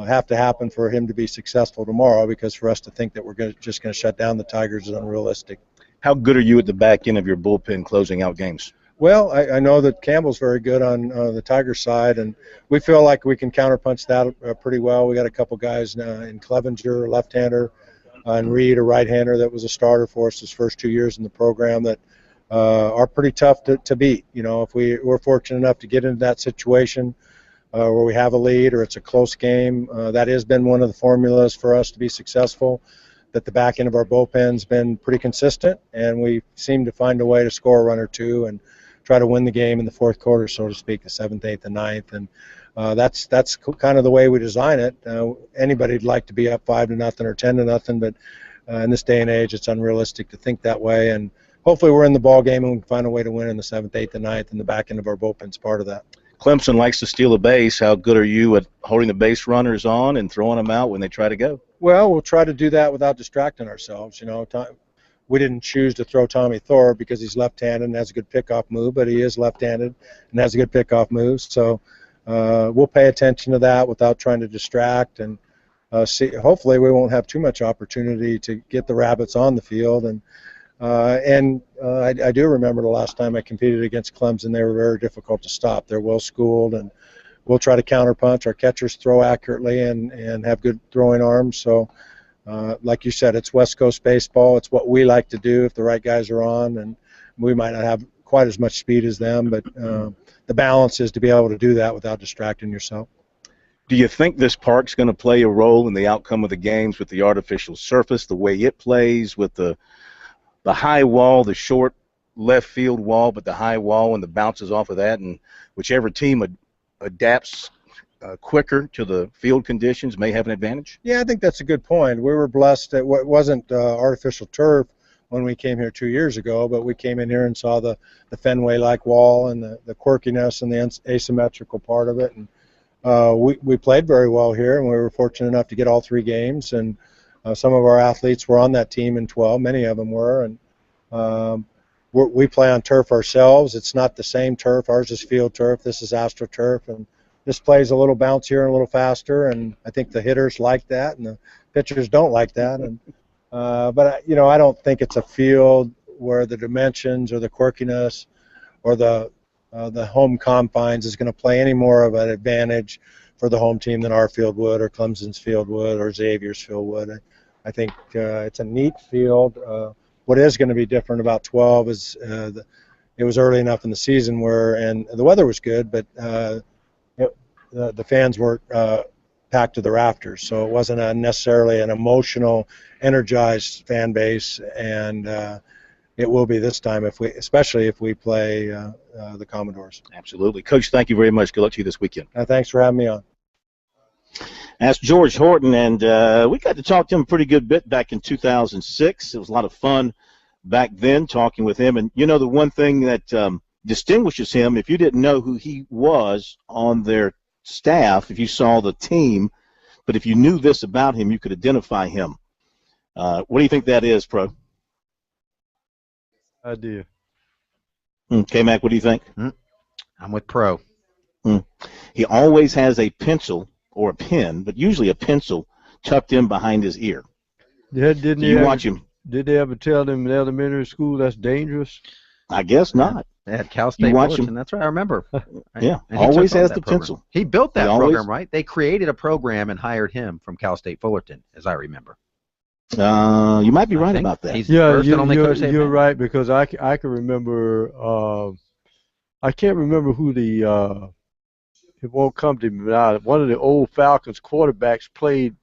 have to happen for him to be successful tomorrow, because for us to think that we're just going to shut down the Tigers is unrealistic. How good are you at the back end of your bullpen closing out games? Well, I know that Campbell's very good on the Tigers side, and we feel like we can counterpunch that pretty well. We got a couple guys now in Clevenger, a left-hander, and Reed, a right-hander that was a starter for us his first 2 years in the program that are pretty tough to beat. You know, if we're fortunate enough to get into that situation where we have a lead or it's a close game, that has been one of the formulas for us to be successful, that the back end of our bullpen's been pretty consistent, and we seem to find a way to score a run or two and try to win the game in the fourth quarter, so to speak, the seventh, eighth, and ninth. And that's kind of the way we design it. Anybody'd like to be up 5-0 or 10-0, but in this day and age, it's unrealistic to think that way. And hopefully we're in the ball game and we can find a way to win in the seventh, eighth, and ninth, and the back end of our bullpen's part of that. Clemson likes to steal a base. How good are you at holding the base runners on and throwing them out when they try to go? Well, we'll try to do that without distracting ourselves. You know, we didn't choose to throw Tommy Thorpe because he's left-handed and has a good pickoff move, but he is left-handed and has a good pickoff move. So we'll pay attention to that without trying to distract and see. Hopefully, we won't have too much opportunity to get the rabbits on the field. And I do remember the last time I competed against Clemson, they were very difficult to stop. They're well schooled, and we'll try to counterpunch. Our catchers throw accurately and have good throwing arms. So. Like you said, it's West Coast baseball. It's what we like to do if the right guys are on, and we might not have quite as much speed as them, but the balance is to be able to do that without distracting yourself. Do you think this park's going to play a role in the outcome of the games with the artificial surface, the way it plays, with the high wall, the short left field wall, but the high wall and the bounces off of that, and whichever team adapts quicker to the field conditions may have an advantage? Yeah, I think that's a good point. We were blessed that it wasn't artificial turf when we came here 2 years ago, but we came in here and saw the Fenway-like wall and the quirkiness and the asymmetrical part of it. And we played very well here, and we were fortunate enough to get all 3 games. And some of our athletes were on that team in 12. Many of them were. And we play on turf ourselves. It's not the same turf. Ours is field turf. This is AstroTurf. And this plays a little bouncier and a little faster, and I think the hitters like that, and the pitchers don't like that. And but you know, I don't think it's a field where the dimensions or the quirkiness or the home confines is going to play any more of an advantage for the home team than our field would, or Clemson's field would, or Xavier's field would. I think it's a neat field. What is going to be different about 12 is it was early enough in the season and the weather was good, but the fans weren't packed to the rafters, so it wasn't necessarily an emotional, energized fan base, and it will be this time especially if we play the Commodores. Absolutely. Coach, thank you very much. Good luck to you this weekend. Thanks for having me on. That's George Horton, and we got to talk to him a pretty good bit back in 2006. It was a lot of fun back then talking with him, and you know the one thing that distinguishes him, if you didn't know who he was on their staff, if you saw the team, but if you knew this about him, you could identify him. What do you think that is, Pro? Idea. K-Mac, what do you think? I'm with Pro. He always has a pencil or a pen, but usually a pencil tucked in behind his ear. Yeah, watch him? Did they ever tell them in elementary school that's dangerous? I guess not. They had Cal State Fullerton. That's right. I remember. Yeah, always has the pencil. He built that program, right? They created a program and hired him from Cal State Fullerton, as I remember. You might be right about that. He's the first and only coach. You're right, because I can remember. I can't remember who it won't come to me now. One of the old Falcons quarterbacks played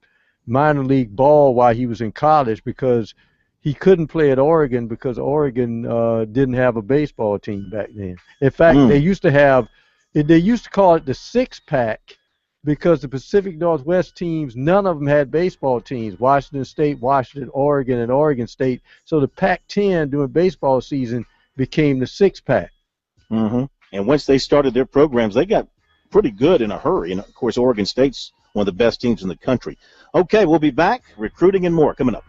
minor league ball while he was in college because he couldn't play at Oregon because Oregon didn't have a baseball team back then. In fact, they used to call it the six-pack because the Pacific Northwest teams, none of them had baseball teams. Washington State, Washington, Oregon, and Oregon State. So the Pac-10 during baseball season became the six-pack. Mm-hmm. And once they started their programs, they got pretty good in a hurry. And, of course, Oregon State's one of the best teams in the country. Okay, we'll be back. Recruiting and more coming up.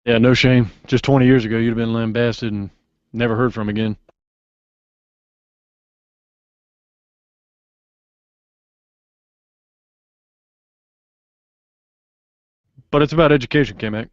Yeah, no shame. Just 20 years ago, you'd have been lambasted and never heard from again. But it's about education, K-Mac.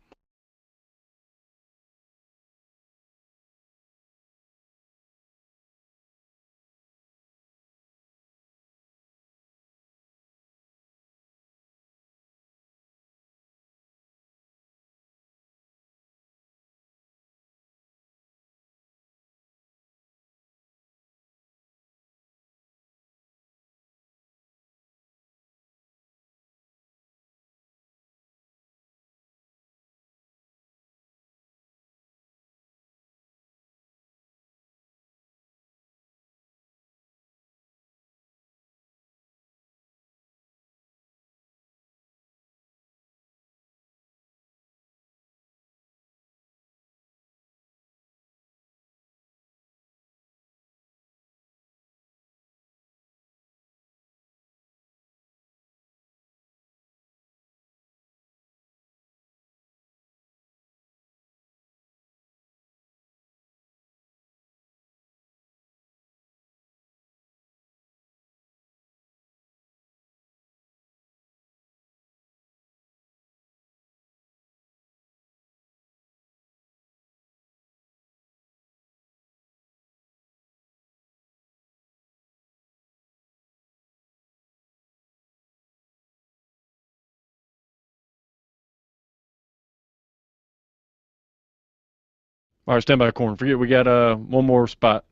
All right, stand by, Corn. Forget we got one more spot.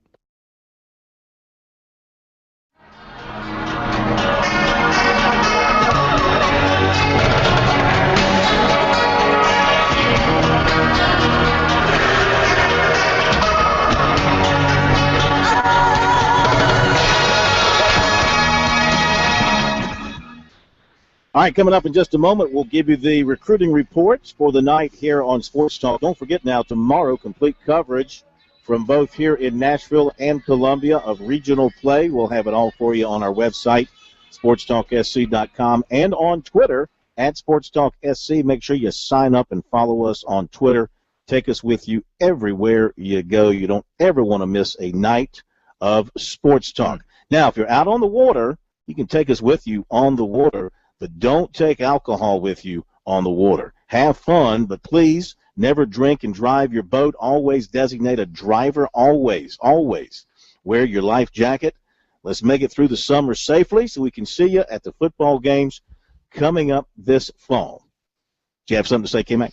All right, coming up in just a moment, we'll give you the recruiting reports for the night here on Sports Talk. Don't forget now, tomorrow, complete coverage from both here in Nashville and Columbia of regional play. We'll have it all for you on our website, sportstalksc.com, and on Twitter at SportsTalkSC. Make sure you sign up and follow us on Twitter. Take us with you everywhere you go. You don't ever want to miss a night of Sports Talk. Now, if you're out on the water, you can take us with you on the water, but don't take alcohol with you on the water. Have fun, but please never drink and drive your boat. Always designate a driver. Always, always wear your life jacket. Let's make it through the summer safely so we can see you at the football games coming up this fall. Do you have something to say, K-Mac?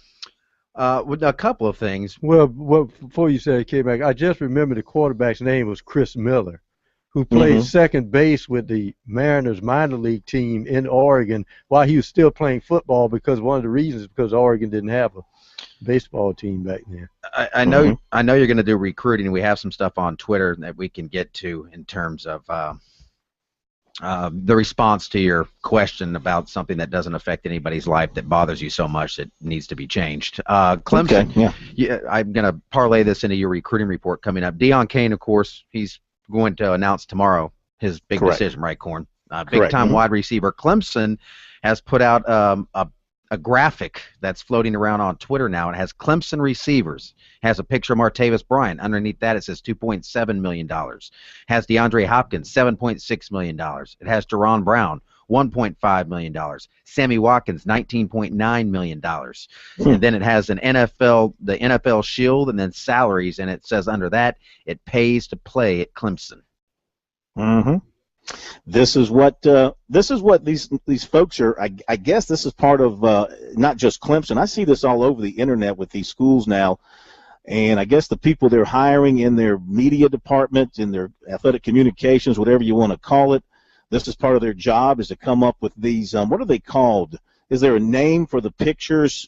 With a couple of things. Well, before you say it, K-Mac, I just remember the quarterback's name was Chris Miller, who played second base with the Mariners minor league team in Oregon while he was still playing football, because one of the reasons is because Oregon didn't have a baseball team back then. I know you're going to do recruiting. We have some stuff on Twitter that we can get to in terms of the response to your question about something that doesn't affect anybody's life that bothers you so much that needs to be changed. Clemson, I'm going to parlay this into your recruiting report coming up. Deion Kane, of course, he's going to announce tomorrow his big decision, right, Corn? Big-time wide receiver. Clemson has put out a graphic that's floating around on Twitter now. It has Clemson receivers. It has a picture of Martavis Bryant. Underneath that, it says $2.7 million. It has DeAndre Hopkins, $7.6 million. It has Jaron Brown, $1.5 million. Sammy Watkins, $19.9 million. And then it has the NFL Shield, and then salaries, and it says under that, it pays to play at Clemson. This is what these folks are. I guess this is part of not just Clemson. I see this all over the internet with these schools now, and I guess the people they're hiring in their media department, in their athletic communications, whatever you want to call it. This is part of their job, is to come up with these, what are they called? Is there a name for the pictures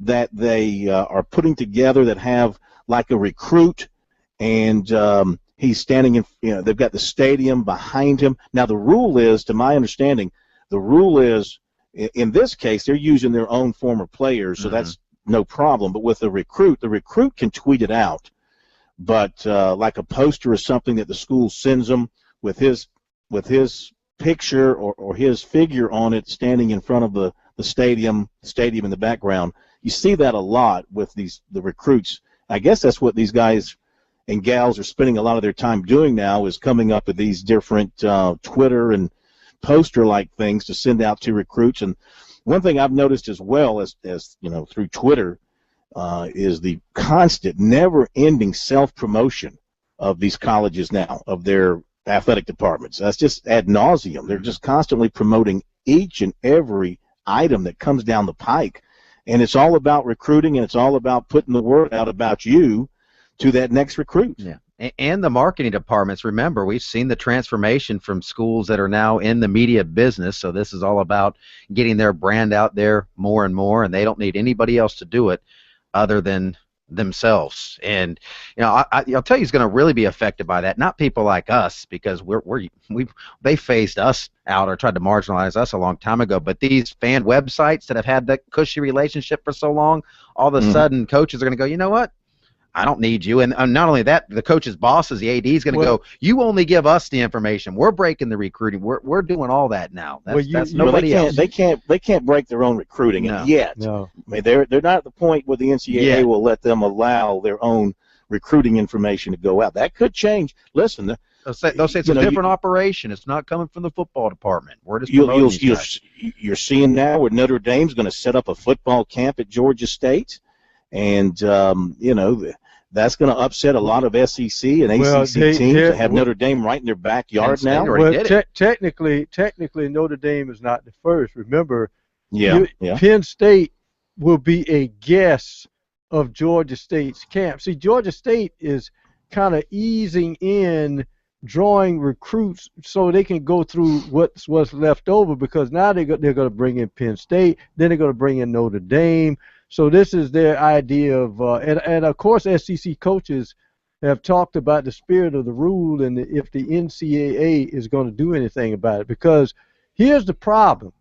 that they are putting together that have like a recruit, and he's standing in, they've got the stadium behind him. Now the rule is, to my understanding, in this case, they're using their own former players, so that's no problem. But with the recruit can tweet it out. But like a poster or something that the school sends them with his picture or his figure on it, standing in front of the stadium in the background, you see that a lot with the recruits. I guess that's what these guys and gals are spending a lot of their time doing now, is coming up with these different Twitter and poster-like things to send out to recruits. And one thing I've noticed as well as through Twitter is the constant, never-ending self-promotion of these colleges now, of their athletic departments. That's just ad nauseum. They're just constantly promoting each and every item that comes down the pike. And it's all about recruiting, and it's all about putting the word out about you to that next recruit. Yeah. And the marketing departments. Remember, we've seen the transformation from schools that are now in the media business. So this is all about getting their brand out there more and more, and they don't need anybody else to do it other than themselves. And I'll tell you, who's going to really be affected by that. Not people like us, because they phased us out or tried to marginalize us a long time ago. But these fan websites that have had that cushy relationship for so long, all of a sudden coaches are going to go, you know what? I don't need you. And not only that, the coach's bosses, the AD, is going to go, you only give us the information. We're breaking the recruiting. We're doing all that now. That's nobody else. They can't break their own recruiting yet. No. I mean, they're not at the point where the NCAA will let them allow their own recruiting information to go out. That could change. Listen, they'll say it's a different operation. It's not coming from the football department. We're just promoting these guys. You're seeing now where Notre Dame's going to set up a football camp at Georgia State. And, that's going to upset a lot of SEC and ACC teams that have Notre Dame right in their backyard now. Well, technically, Notre Dame is not the first. Remember, Penn State will be a guest of Georgia State's camp. See, Georgia State is kind of easing in, drawing recruits so they can go through what's left over, because now they're going to bring in Penn State, then they're going to bring in Notre Dame. So this is their idea of, and of course SEC coaches have talked about the spirit of the rule and if the NCAA is going to do anything about it. Because here's the problem.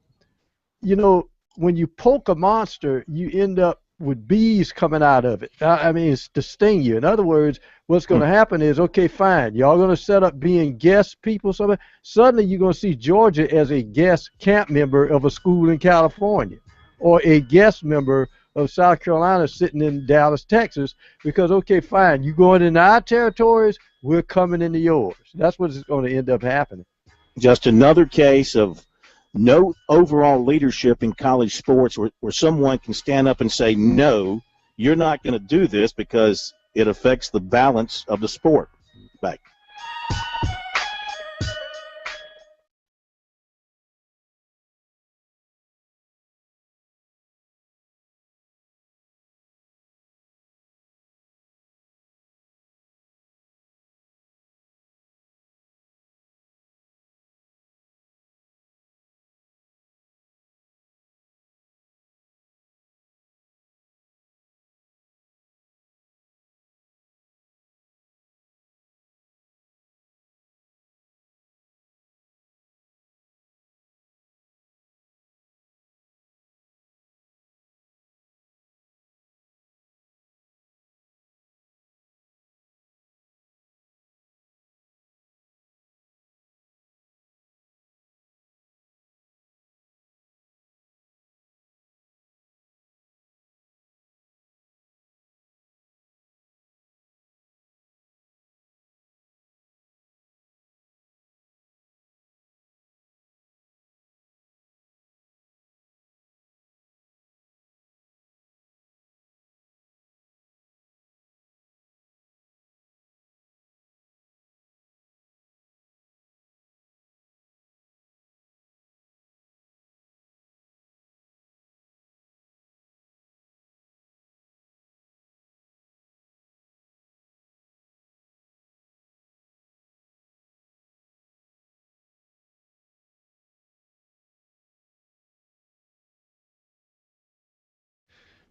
When you poke a monster, you end up with bees coming out of it. I mean, it's to sting you. In other words, what's going to happen is, okay, fine, y'all going to set up being guest people. Suddenly you're going to see Georgia as a guest camp member of a school in California, or a guest member of South Carolina sitting in Dallas, Texas, because, okay, fine, you going into our territories, we're coming into yours. That's what's going to end up happening. Just another case of no overall leadership in college sports where someone can stand up and say, no, you're not going to do this because it affects the balance of the sport. Back.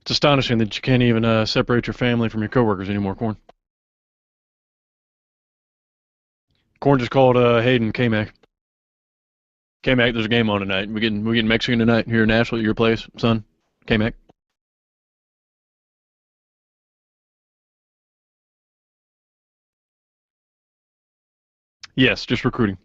It's astonishing that you can't even separate your family from your coworkers anymore, Corn. Corn just called Hayden K-Mac. K-Mac, there's a game on tonight. We getting Mexican tonight here in Nashville at your place, son. K-Mac. Yes, just recruiting.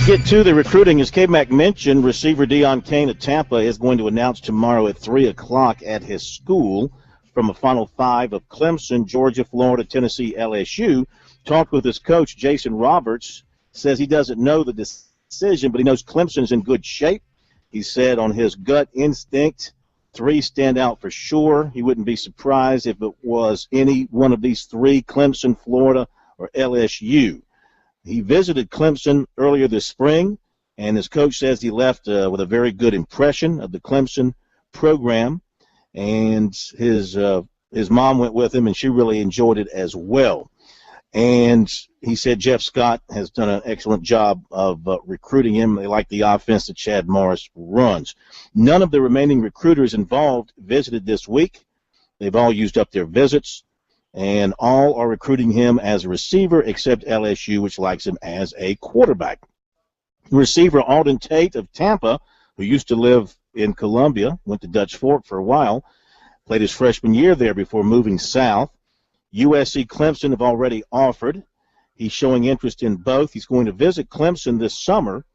Let's get to the recruiting. As K-Mac mentioned, receiver Deion Kane of Tampa is going to announce tomorrow at 3 o'clock at his school from a Final Five of Clemson, Georgia, Florida, Tennessee, LSU. Talked with his coach, Jason Roberts, says he doesn't know the decision, but he knows Clemson's in good shape. He said on his gut instinct, 3 stand out for sure. He wouldn't be surprised if it was any one of these 3, Clemson, Florida, or LSU. He visited Clemson earlier this spring, and his coach says he left with a very good impression of the Clemson program, and his mom went with him, and she really enjoyed it as well. And he said Jeff Scott has done an excellent job of recruiting him. They like the offense that Chad Morris runs. None of the remaining recruiters involved visited this week. They've all used up their visits, and all are recruiting him as a receiver except LSU, which likes him as a quarterback. Receiver Alden Tate of Tampa, who used to live in Columbia, went to Dutch Fork for a while, played his freshman year there before moving south. USC Clemson have already offered. He's showing interest in both. He's going to visit Clemson this summer.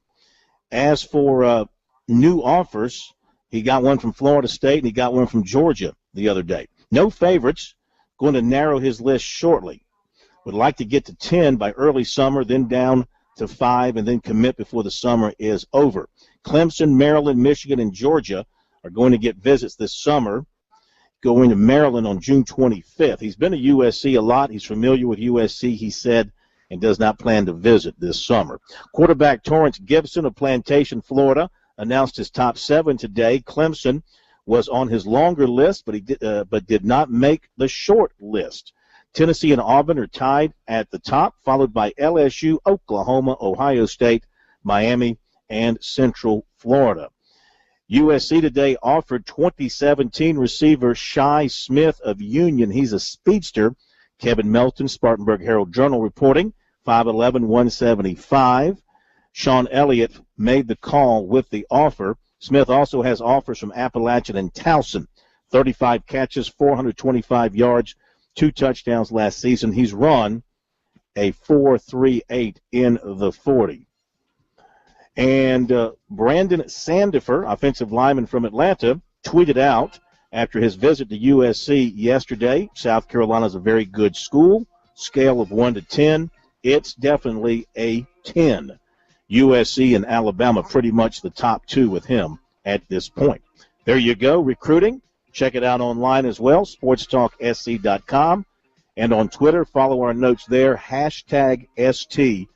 As for new offers, he got one from Florida State and he got one from Georgia the other day. No favorites. Going to narrow his list shortly. Would like to get to 10 by early summer, then down to 5, and then commit before the summer is over. Clemson, Maryland, Michigan, and Georgia are going to get visits this summer. Going to Maryland on June 25th. He's been to USC a lot. He's familiar with USC, he said, and does not plan to visit this summer. Quarterback Torrance Gibson of Plantation, Florida, announced his top 7 today. Clemson was on his longer list, but did not make the short list. Tennessee and Auburn are tied at the top, followed by LSU, Oklahoma, Ohio State, Miami, and Central Florida. USC today offered 2017 receiver Shi Smith of Union. He's a speedster. Kevin Melton, Spartanburg Herald-Journal reporting, 5'11", 175. Sean Elliott made the call with the offer. Smith also has offers from Appalachian and Towson. 35 catches, 425 yards, 2 touchdowns last season. He's run a 4.38 in the 40. And Brandon Sandifer, offensive lineman from Atlanta, tweeted out after his visit to USC yesterday, South Carolina's a very good school. Scale of 1 to 10, it's definitely a 10. USC and Alabama pretty much the top 2 with him at this point. There you go, recruiting. Check it out online as well, sportstalksc.com. And on Twitter, follow our notes there, #STRecruiting.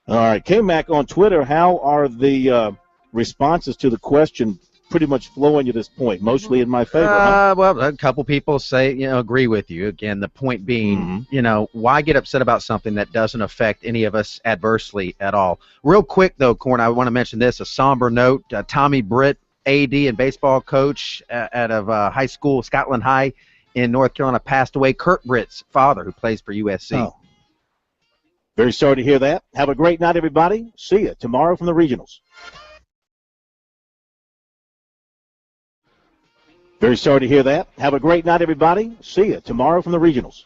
All right, K-Mac on Twitter, how are the responses to the question pretty much flowing at this point? Mostly in my favor, huh? Well, a couple people say, agree with you. Again, the point being, why get upset about something that doesn't affect any of us adversely at all? Real quick, though, Corn, I want to mention this, a somber note. Tommy Britt, AD and baseball coach out of high school, Scotland High in North Carolina, passed away. Kurt Britt's father, who plays for USC. Oh. Very sorry to hear that. Have a great night, everybody. See you tomorrow from the regionals. Very sorry to hear that. Have a great night, everybody. See you tomorrow from the regionals.